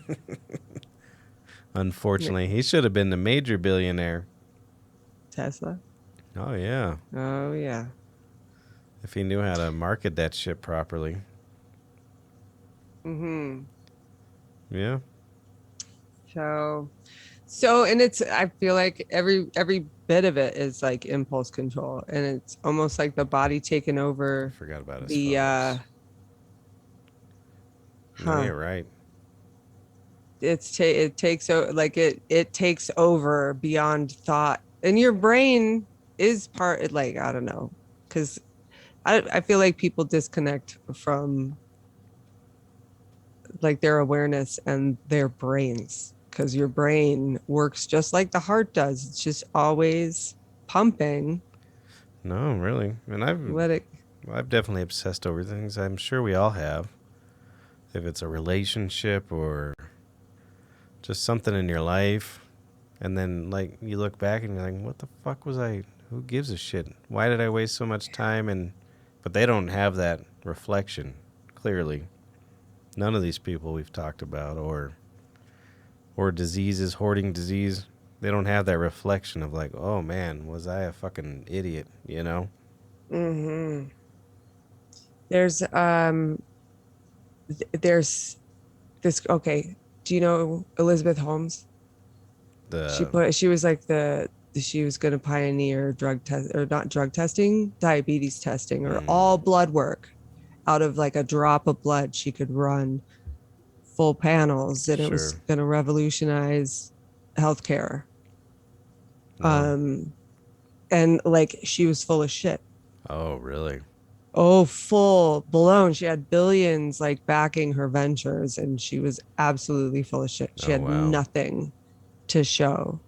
Unfortunately, he should have been the major billionaire. Tesla. Oh, yeah. Oh, yeah. If he knew how to market that shit properly. Hmm. Yeah. So, and I feel like every bit of it is like impulse control, and it's almost like the body taking over Forgot about his the, photos. No, huh. you're right. It takes it takes over beyond thought, and your brain is part, like, I don't know, because I feel like people disconnect from like their awareness and their brains, because your brain works just like the heart does. It's just always pumping. No, really. And I've Let it. I've definitely obsessed over things. I'm sure we all have. If it's a relationship or just something in your life, and then like you look back and you're like, what the fuck was I? Who gives a shit? Why did I waste so much time? But they don't have that reflection. Clearly, none of these people we've talked about, or diseases, hoarding disease, they don't have that reflection of like, oh man, was I a fucking idiot? Hmm. There's there's this. Okay, do you know Elizabeth Holmes? The She was like she was going to pioneer drug test, or not drug testing, diabetes testing, or all mm, blood work. Out of like a drop of blood, she could run full panels, and it was sure, going to revolutionize healthcare. no, Um, and like she was full of shit. oh really? Oh, full blown. She had billions like backing her ventures, and she was absolutely full of shit. She Oh had wow, nothing to show.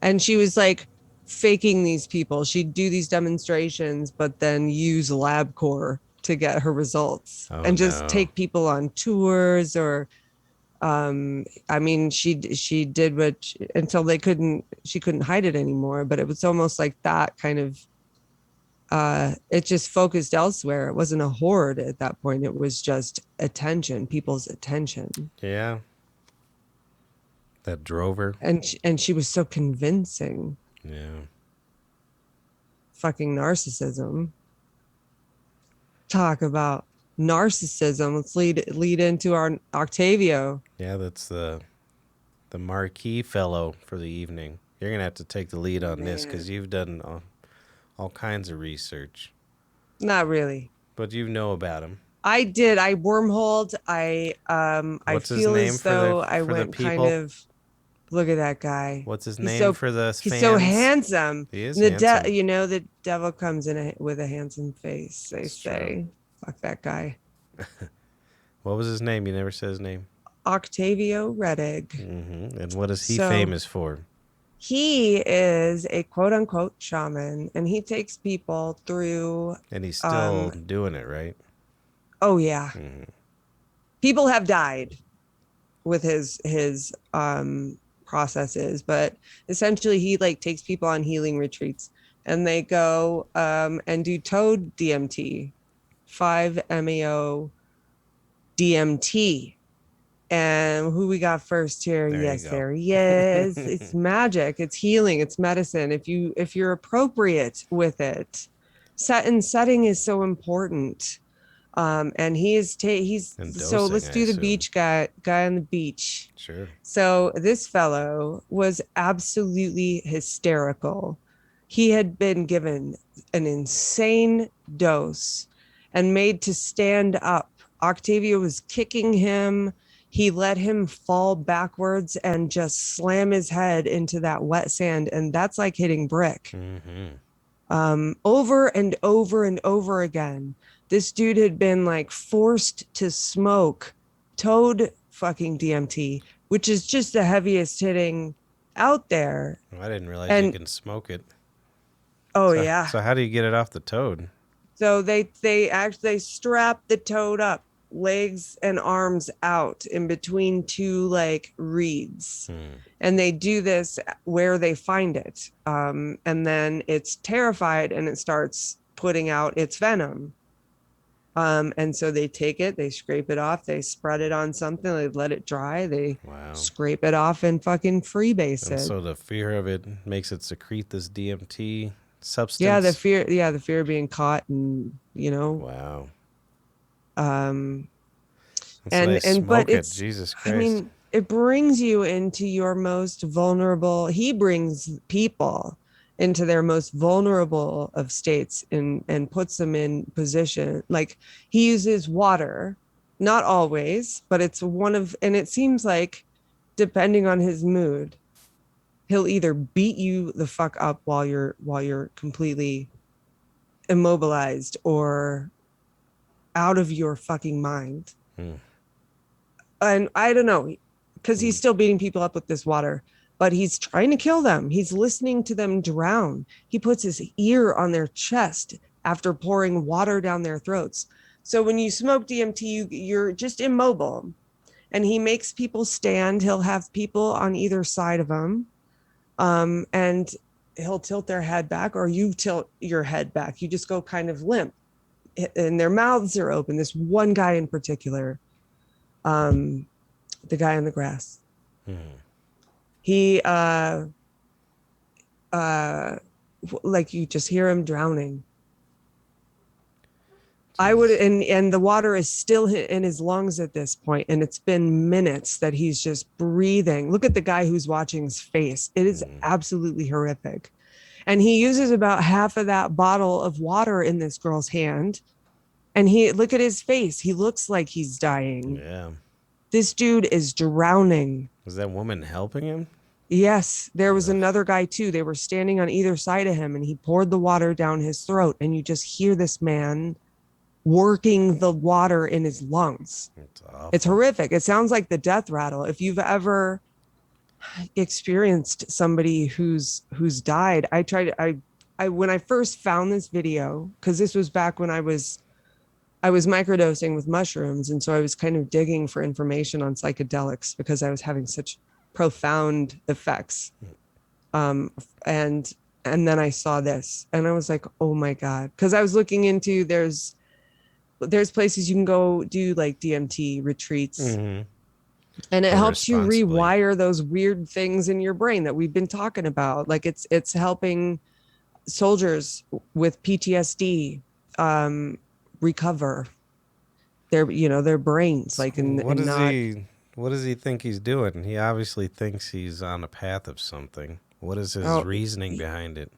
And she was like faking these people. She'd do these demonstrations, but then use LabCorp to get her results, oh and just no, take people on tours, or I mean, she did what until she couldn't hide it anymore. But it was almost like that kind of, it just focused elsewhere. It wasn't a hoard at that point. It was just attention, people's attention. yeah, that drove her. And she was so convincing. Yeah, Fucking narcissism. Talk about narcissism. Let's lead into our Octavio. yeah, that's the marquee fellow for the evening. You're gonna have to take the lead on this because Man, you've done all kinds of research, not really. but you know about him. I did. I wormholed. I What's his feel name as for the though I for the went kind people? of, look at that guy. What's his He's name so for the he's so fans? handsome. He is And handsome. the devil comes in with a handsome face, they It's true. say. Fuck that guy. What was his name? You never said his name. Octavio Rettig. And what is he So famous for? he is a quote unquote shaman, and he takes people through, And he's still um doing it, right? oh yeah. Mm-hmm. People have died with his processes, but essentially he like takes people on healing retreats, and they go and do toad DMT, 5-MeO DMT. And who we got first here? There you Yes, go. there he is. It's magic, it's healing, it's medicine. If you're appropriate with it, setting is so important. And he's And so dosing, let's I do the assume. beach guy on the beach. Sure. So this fellow was absolutely hysterical. He had been given an insane dose and made to stand up. Octavio was kicking him. He let him fall backwards and just slam his head into that wet sand. And that's like hitting brick, Mm-hmm. over and over and over again. This dude had been like forced to smoke toad fucking DMT, which is just the heaviest hitting. out there. I didn't realize you And can smoke it. oh So, yeah. so how do you get it off the toad? So they actually strap the toad up, legs and arms out in between two like reeds. And they do this where they find it. And then it's terrified and it starts putting out its venom. And so they take it, they scrape it off, they spread it on something, they let it dry, they Wow. scrape it off and fucking freebase And it. so the fear of it makes it secrete this DMT substance. Yeah, the fear of being caught, and Wow. um And so they but smoke it. it's, Jesus I Christ. mean, it brings you into your most vulnerable. He brings people into their most vulnerable of states and puts them in position. Like, he uses water, not always, but it's one of, and it seems like, depending on his mood, he'll either beat you the fuck up while you're completely immobilized or out of your fucking mind. And I don't know, because he's still beating people up with this water, but he's trying to kill them. He's listening to them drown. He puts his ear on their chest after pouring water down their throats. So when you smoke DMT, you're just immobile. And he makes people stand. He'll have people on either side of him. And he'll tilt their head back, or you tilt your head back. You just go kind of limp. And their mouths are open. This one guy in particular, the guy on the grass. He like, you just hear him drowning. I would, and the water is still in his lungs at this point, and it's been minutes that he's just breathing. Look at the guy who's watching his face. It is absolutely horrific. And he uses about half of that bottle of water in this girl's hand. And look at his face. He looks like he's dying. Yeah. This dude is drowning. Was that woman helping him? Yes, there was another guy too. They were standing on either side of him, and he poured the water down his throat, and you just hear this man working the water in his lungs. It's horrific. It sounds like the death rattle. If you've ever experienced somebody who's died, I when I first found this video, because this was back when I was microdosing with mushrooms, and so I was kind of digging for information on psychedelics because I was having such profound effects. And then I saw this, and I was like, oh my God, because I was looking into, there's places you can go do like DMT retreats, and it helps you rewire those weird things in your brain that we've been talking about. Like, it's helping soldiers with PTSD recover their brains. Like, what does he think he's doing? He obviously thinks he's on a path of something. What is his reasoning behind it?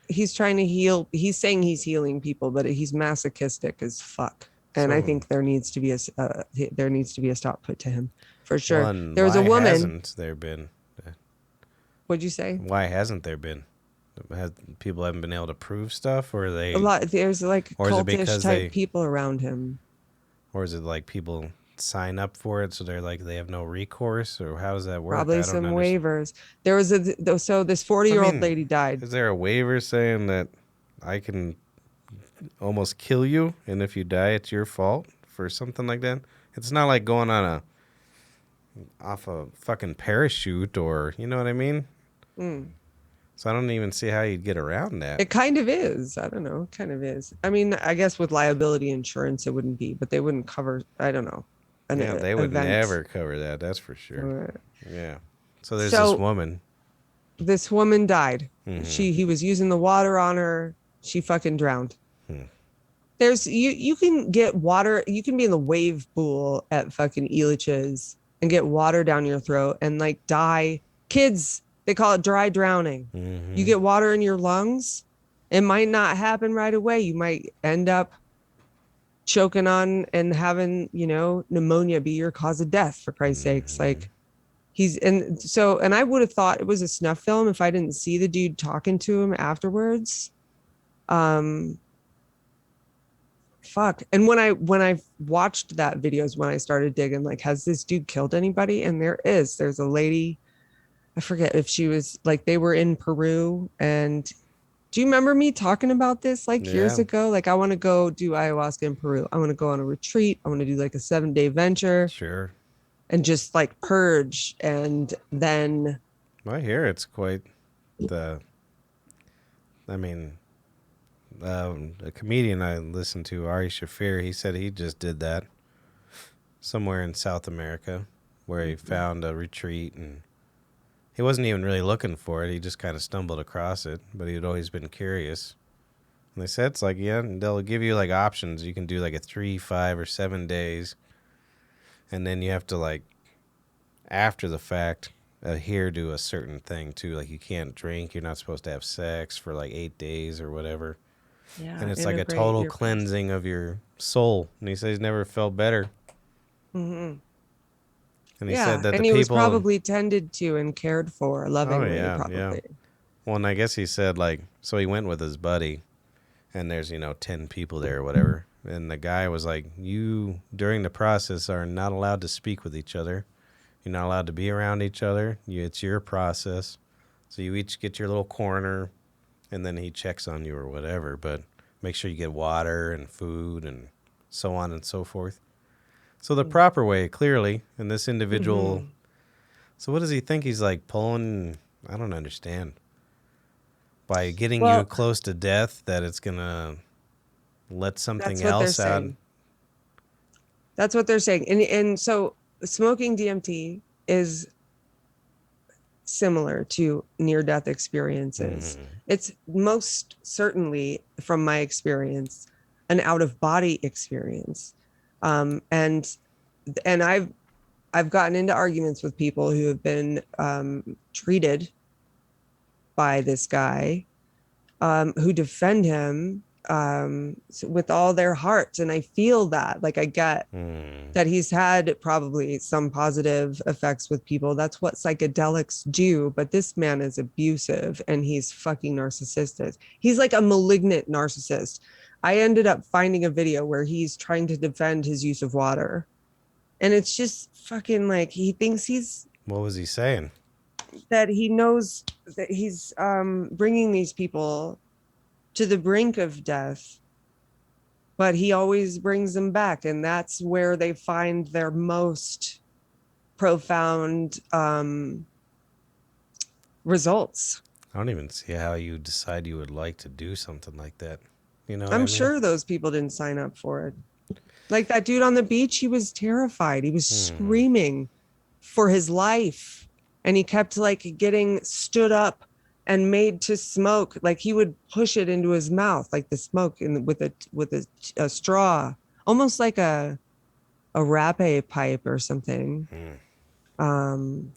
He's trying to heal. He's saying he's healing people, but he's masochistic as fuck. And I think there needs to be a stop put to him, for sure. Well, there was a woman. Hasn't there been? What'd you say? Why hasn't there been? People haven't been able to prove stuff, or they a lot. There's like cultish type people around him. Or is it like people sign up for it, so they're like, they have no recourse, or how does that work? Probably some waivers. There was so this 40-year-old lady died. Is there a waiver saying that I can almost kill you, and if you die, it's your fault for something like that? It's not like going on off a fucking parachute, or you know what I mean? So I don't even see how you'd get around that. It kind of is. I don't know. It kind of is. I mean, I guess with liability insurance, it wouldn't be, but they wouldn't cover, I don't know. They would never cover that. That's for sure. Yeah. So there's this woman. This woman died. He was using the water on her. She fucking drowned. There's, you can get water. You can be in the wave pool at fucking Elitch's and get water down your throat and like die. Kids, they call it dry drowning. You get water in your lungs. It might not happen right away. You might end up choking on and having, pneumonia be your cause of death, for Christ's sakes. Like, and I would have thought it was a snuff film if I didn't see the dude talking to him afterwards. Fuck. And when I watched that video is when I started digging, like, has this dude killed anybody? And there's a lady I forget if she was like, they were in Peru. And do you remember me talking about this like years Yeah, ago? Like, I want to go do ayahuasca in Peru. I want to go on a retreat. I want to do like a 7-day venture sure. and just like purge. And then, I hear it's quite the. I mean, a comedian I listened to, Ari Shafir, he said he just did that somewhere in South America, where he found a retreat and he wasn't even really looking for it. He just kind of stumbled across it, but he'd always been curious. And they said it's like, yeah, they'll give you like options. You can do like a 3, 5, or 7 days, and then you have to like after the fact adhere to a certain thing too. Like you can't drink. You're not supposed to have sex for like 8 days or whatever. yeah, And it's like a integrate total your process. cleansing of your soul. And he says he's never felt better. Mm-hmm. And he said Yeah. that the And he was people, probably tended to and cared for oh lovingly, yeah, yeah. probably. Well, and I guess he said like, so he went with his buddy, and there's 10 people there or whatever. And the guy was like, you during the process are not allowed to speak with each other. You're not allowed to be around each other. It's your process. So you each get your little corner, and then he checks on you or whatever. But make sure you get water and food and so on and so forth. So the proper way, clearly, and this individual. Mm-hmm. So what does he think he's like pulling? I don't understand. By getting you Well, close to death, that it's gonna let that's something what they're else out. saying. That's what they're saying. And so smoking DMT is similar to near death experiences. Mm, It's most certainly, from my experience, an out of body experience. And I've gotten into arguments with people who have been treated by this guy, who defend him with all their hearts. And I feel that, like, I get mm, that he's had probably some positive effects with people. That's what psychedelics do. But this man is abusive and he's fucking narcissistic. He's like a malignant narcissist. I ended up finding a video where he's trying to defend his use of water. And it's just fucking like, he thinks what was he saying? that he knows that he's bringing these people to the brink of death, but he always brings them back. And that's where they find their most profound results. I don't even see how you decide you would like to do something like that. You know what I I'm mean? sure those people didn't sign up for it. Like that dude on the beach, he was terrified. He was Hmm. screaming for his life. And he kept like getting stood up and made to smoke. Like he would push it into his mouth, like the smoke with a straw, almost like a rapé pipe or something. Hmm. Um,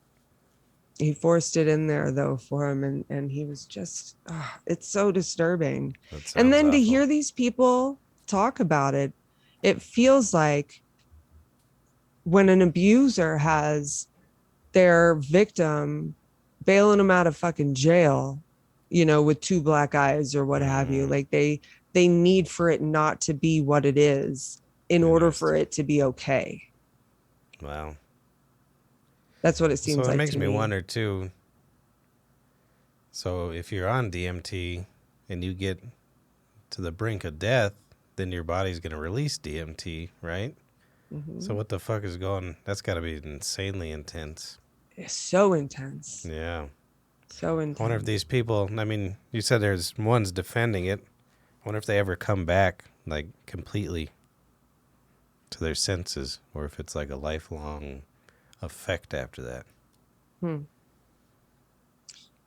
he forced it in there though for him, and he was just, it's so disturbing. That And sounds then to awful. hear these people talk about it, it feels like when an abuser has their victim bailing them out of fucking jail, with 2 black eyes or what have you, Mm, like they need for it not to be what it is in order for interesting. it to be okay. Wow. That's what it So seems it like makes to me me. wonder too. So if you're on DMT and you get to the brink of death, then your body's gonna release DMT, right? So Mm-hmm. what the fuck is going? That's got to be insanely intense. It's so intense, Yeah. so I wonder if intense. these people. I mean, you said there's ones defending it. I wonder if they ever come back like completely to their senses, or if it's like a lifelong effect after that. Hmm.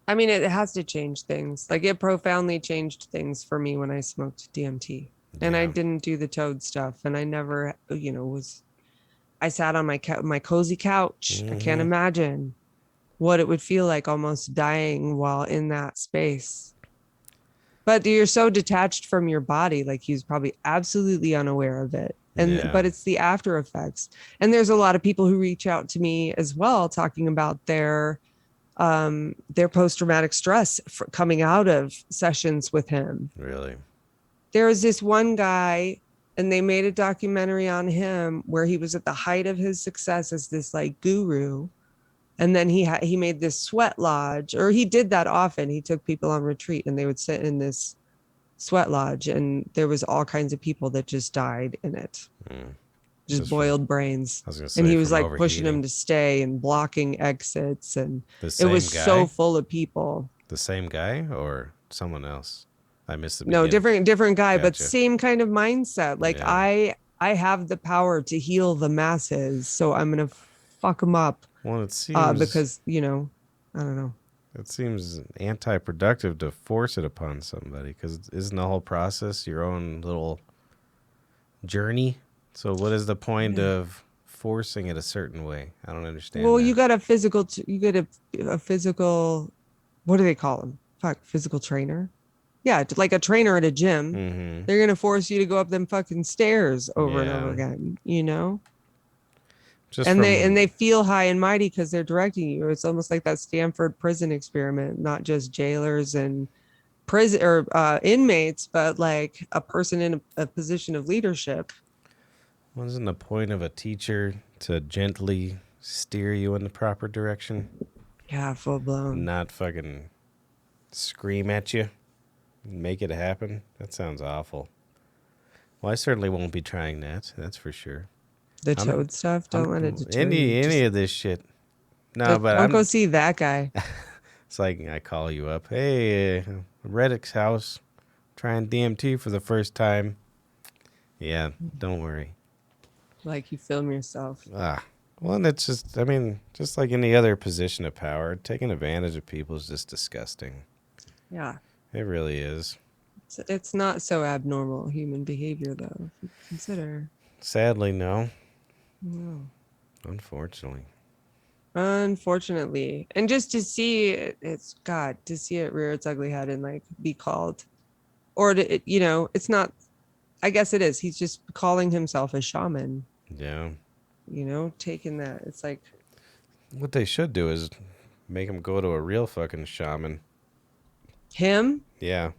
I mean, it has to change things. Like it profoundly changed things for me when I smoked DMT. And I Yeah. didn't do the toad stuff. And I never, I sat on my cozy couch. I can't Mm-hmm. imagine what it would feel like almost dying while in that space. But you're so detached from your body, like he was probably absolutely unaware of it. Yeah. But it's the after effects. And there's a lot of people who reach out to me as well, talking about their post-traumatic stress coming out of sessions with him. Really. There was this one guy, and they made a documentary on him where he was at the height of his success as this like guru, And then he made this sweat lodge, or he did that often. He took people on retreat and they would sit in this sweat lodge, and there was all kinds of people that just died in it. Just boiled brains. I was gonna And say he was from like pushing overheating. them to stay and blocking exits, and The it was same so guy? full of people. The same guy or someone else? I missed the No, beginning. different guy, but Gotcha. same kind of mindset. Like Yeah. I have the power to heal the masses, so I'm gonna fuck them up. Well, it seems Because I don't know. anti-productive to force it upon somebody, because isn't the whole process your own little journey? So what is the point of forcing it a certain way? I don't understand Well, that. you got a physical, you get a physical, what do they call them? Fuck, physical trainer. Yeah, like a trainer at a gym. Mm-hmm. They're gonna force you to go up them fucking stairs over and over Yeah. again, Just And from they feel high and mighty because they're directing you. It's almost like that Stanford prison experiment, not just jailers and prison or inmates, but like a person in a position of leadership. wasn't the point of a teacher to gently steer you in the proper direction, Yeah, full blown. not fucking scream at you, make it happen? That sounds awful. Well, I certainly won't be trying that. That's for sure. The I'm toad stuff, don't let it deter you. any of this shit. No, but Don't go I'm. see that guy. It's like I call you up. Hey, Rettig's house. Trying DMT for the first time. Yeah, don't worry. Like you film yourself. Well, and it's just. I mean, just like any other position of power, taking advantage of people is just disgusting. Yeah. It really is. It's not so abnormal human behavior, though, if you consider. Sadly, no. No. Unfortunately. Unfortunately. And just to see it's God, to see it rear its ugly head and like be called, or to, it's not, I guess it is. He's just calling himself a shaman, Yeah. taking that. It's like, What they should do is make him go to a real fucking shaman. him? Yeah.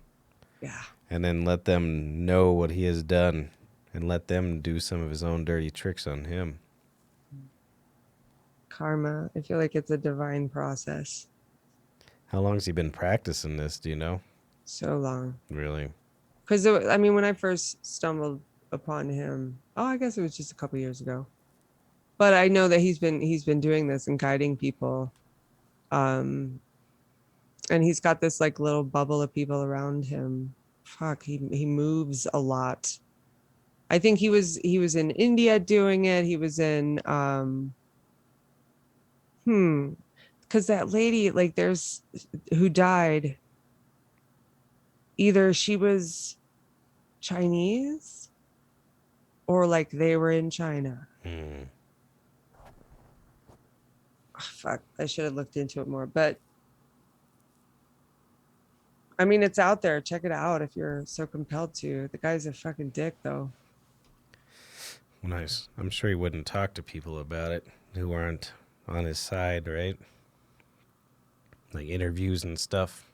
Yeah. And then let them know what he has done and let them do some of his own dirty tricks on him. Karma. I feel like it's a divine process. How long has he been practicing this, do you know? So long. Really? Because, I mean, when I first stumbled upon him, I guess it was just a couple years ago. But I know that he's been doing this and guiding people. And he's got this like little bubble of people around him. Fuck, he moves a lot. I think he was in India doing it. He was in because that lady, like there's who died, either she was Chinese or like they were in China. Fuck, I should have looked into it more, but I mean, it's out there. Check it out if you're so compelled to. The guy's a fucking dick, though. Nice. I'm sure he wouldn't talk to people about it who aren't on his side, right? Like interviews and stuff.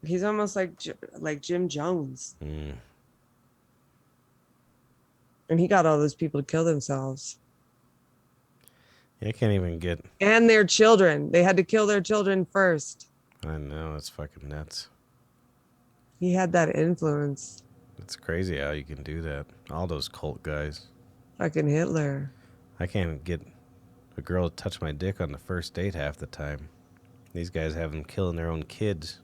He's almost like Jim Jones. And he got all those people to kill themselves. Yeah, I can't even get... And their children. They had to kill their children first. I know, it's fucking nuts. He had that influence. It's crazy how you can do that. All those cult guys. Fucking Hitler. I can't get a girl to touch my dick on the first date half the time. These guys have them killing their own kids.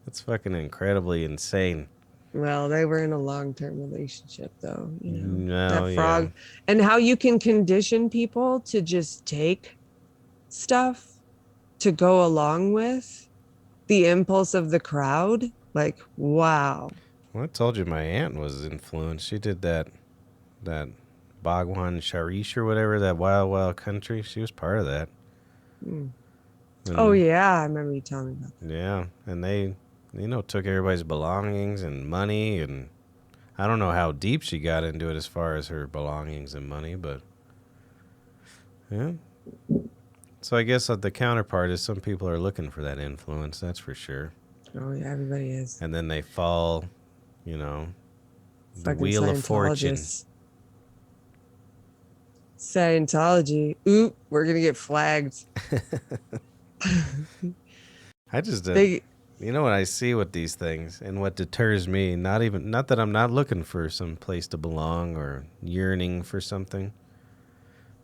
That's fucking incredibly insane. Well, they were in a long-term relationship, though. No, that frog. Yeah. And how you can condition people to just take stuff to go along with the impulse of the crowd. Like, wow. Well, I told you my aunt was influenced. She did that Bhagwan Sharish or whatever, that Wild Wild Country. She was part of that. Oh, yeah. I remember you telling me about that. Yeah. And they, took everybody's belongings and money. And I don't know how deep she got into it as far as her belongings and money, but yeah. So I guess the counterpart is some people are looking for that influence. That's for sure. Oh, yeah. Everybody is. And then they fall, the wheel of fortune. Scientology. Oop, we're gonna get flagged. I just They you know what I see with these things and what deters me, not that I'm not looking for some place to belong or yearning for something.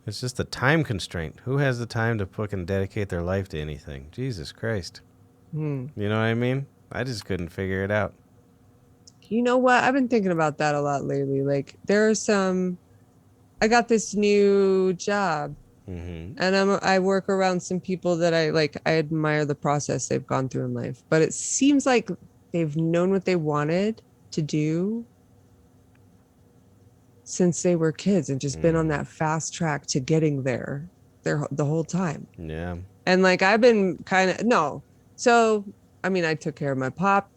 It's just the time constraint. Who has the time to fucking dedicate their life to anything? Jesus Christ. hmm. You know what I mean? I just couldn't figure it out. You know what? I've been thinking about that a lot lately. Like there are some I got this new job Mm-hmm. and I work around some people that I like. I admire the process they've gone through in life, but it seems like they've known what they wanted to do since they were kids and just been on Mm. that fast track to getting there the whole time. Yeah. And like I've been kind of no. So I mean, I took care of my pop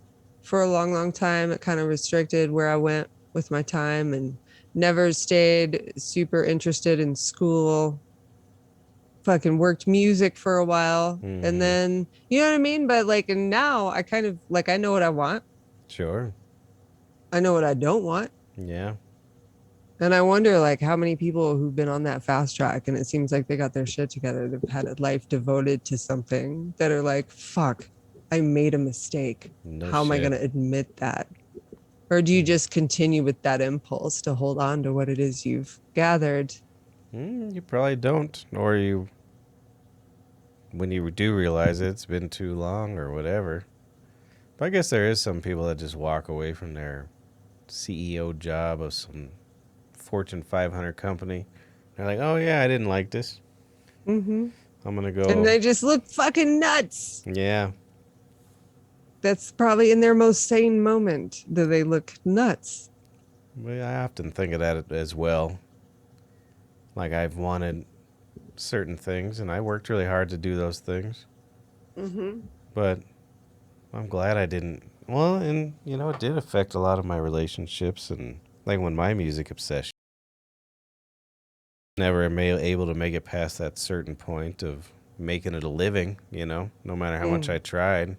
for a long, long time. It kind of restricted where I went with my time and never stayed super interested in school. Fucking worked music for a while. And Mm-hmm. then you know what I mean? But like and now I kind of like I know what I want. Sure. I know what I don't want. Yeah. And I wonder like how many people who've been on that fast track and it seems like they got their shit together. They've had a life devoted to something that are like, fuck, I made a mistake. No How am I going shit. to admit that? Or do you just continue with that impulse to hold on to what it is you've gathered? You probably don't. Or you, when you do realize it, it's been too long or whatever. But I guess there is some people that just walk away from their CEO job of some Fortune 500 company. They're like, oh, yeah, I didn't like this. Mm-hmm. I'm going to And go. they just look fucking nuts. Yeah. That's probably in their most sane moment. Do they look nuts? But I often think of that as well. Like I've wanted certain things and I worked really hard to do those things. Mm-hmm. But I'm glad I didn't. Well, and it did affect a lot of my relationships and like when my music obsession never able to make it past that certain point of making it a living, no matter how much Mm. I tried.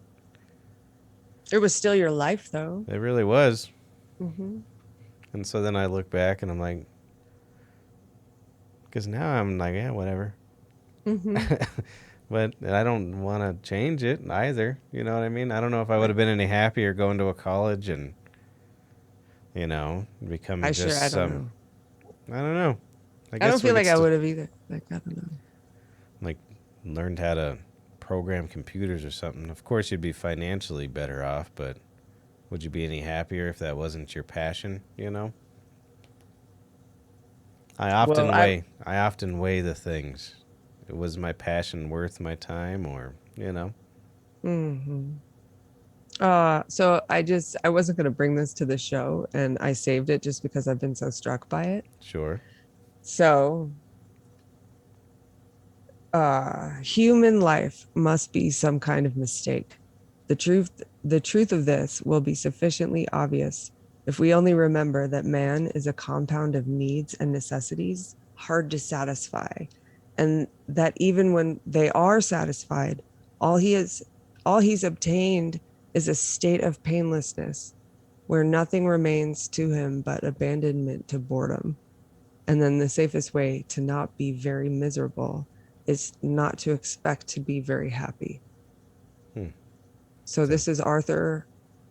It was still your life though. It really was. Mm-hmm. And so then I look back and I'm like, because now I'm like, yeah, whatever. Mm-hmm. But I don't want to change it either. You know what I mean? I don't know if I would have been any happier going to a college and, becoming just I don't some, know. I don't know. I I don't guess we feel could like I still, would have either. Like, I don't know. like, learned how to program computers or something. Of course, you'd be financially better off, but would you be any happier if that wasn't your passion, Well, I I often weigh the things. Was my passion worth my time or. hmm so I wasn't gonna bring this to the show and I saved it just because I've been so struck by it. Sure. So human life must be some kind of mistake. The truth of this will be sufficiently obvious if we only remember that man is a compound of needs and necessities hard to satisfy, and that even when they are satisfied, all he is all he's obtained is a state of painlessness where nothing remains to him but abandonment to boredom. And then the safest way to not be very miserable is not to expect to be very happy. Hmm. So So, this is Arthur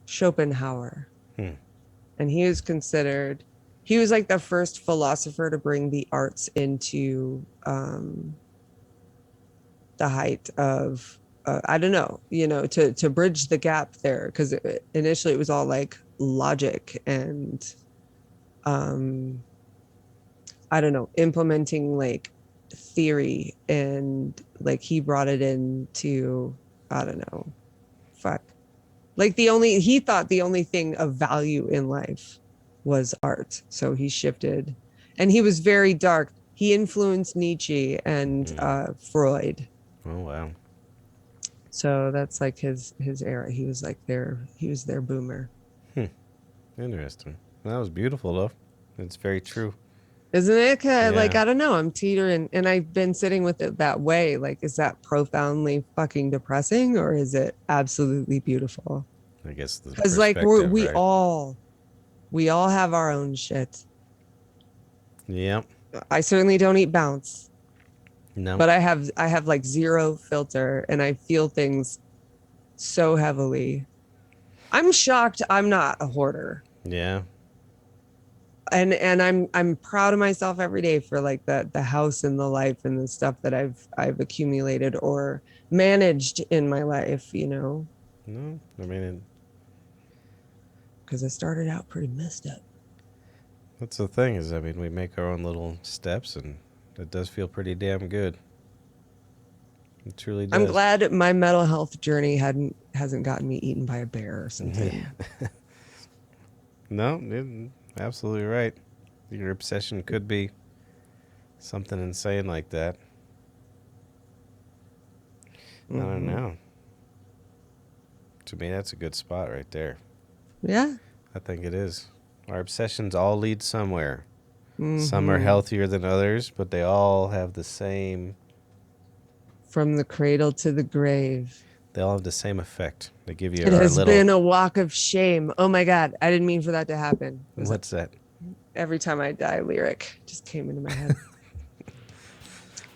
Schopenhauer. hmm. And he was like the first philosopher to bring the arts into the height of, I don't know, to bridge the gap there. Because initially it was all like logic and, um, I don't know, implementing like theory and like he brought it into, I don't know, fuck. Like he thought the only thing of value in life was art. So he shifted and he was very dark. He influenced Nietzsche and Hmm. Freud. Oh, wow. So that's like his era. He was their boomer. Hmm. Interesting. That was beautiful, though. It's very true. Isn't it? Like, Yeah. I don't know. I'm teetering and I've been sitting with it that way. Like, is that profoundly fucking depressing or is it absolutely beautiful? I guess the Because like perspective, right? we all have our own shit. Yep. I certainly don't eat Bounce, No. but I have like zero filter, and I feel things so heavily. I'm shocked I'm not a hoarder. Yeah. And I'm proud of myself every day for like the house and the life and the stuff that I've accumulated or managed in my life, No. I mean, because I started out pretty messed up. that's the thing is, I mean, we make our own little steps, and it does feel pretty damn good. It truly I'm does. glad my mental health journey hasn't gotten me eaten by a bear or something. No, absolutely right. Your obsession could be something insane like that. I don't know. To me, that's a good spot right there. Yeah. I think it is. Our obsessions all lead somewhere. Some are Mm-hmm. healthier than others, but they all have the same. From the cradle to the grave. They all have the same effect. They give you It our has little. been a walk of shame. Oh my God. I didn't mean for that to happen. What's that? Every time I die lyric just came into my head.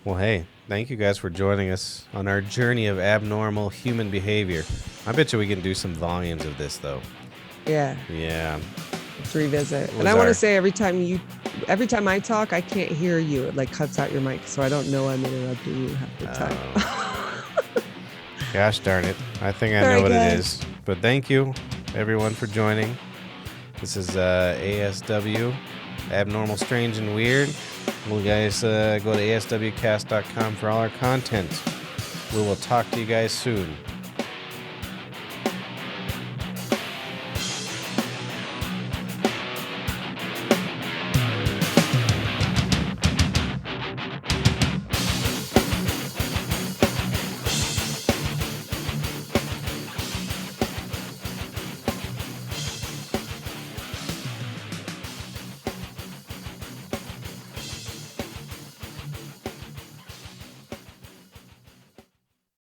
Well, hey, thank you guys for joining us on our journey of abnormal human behavior. I bet you we can do some volumes of this, though. Yeah. Yeah. Let's revisit. And I want to say every time I talk, I can't hear you. It like cuts out your mic. So I don't know I'm interrupting you half the time. Gosh darn it. I think I Sorry, know what guys. it is. But thank you, everyone, for joining. This is ASW, Abnormal, Strange, and Weird. Well, guys, go to aswcast.com for all our content. We will talk to you guys soon.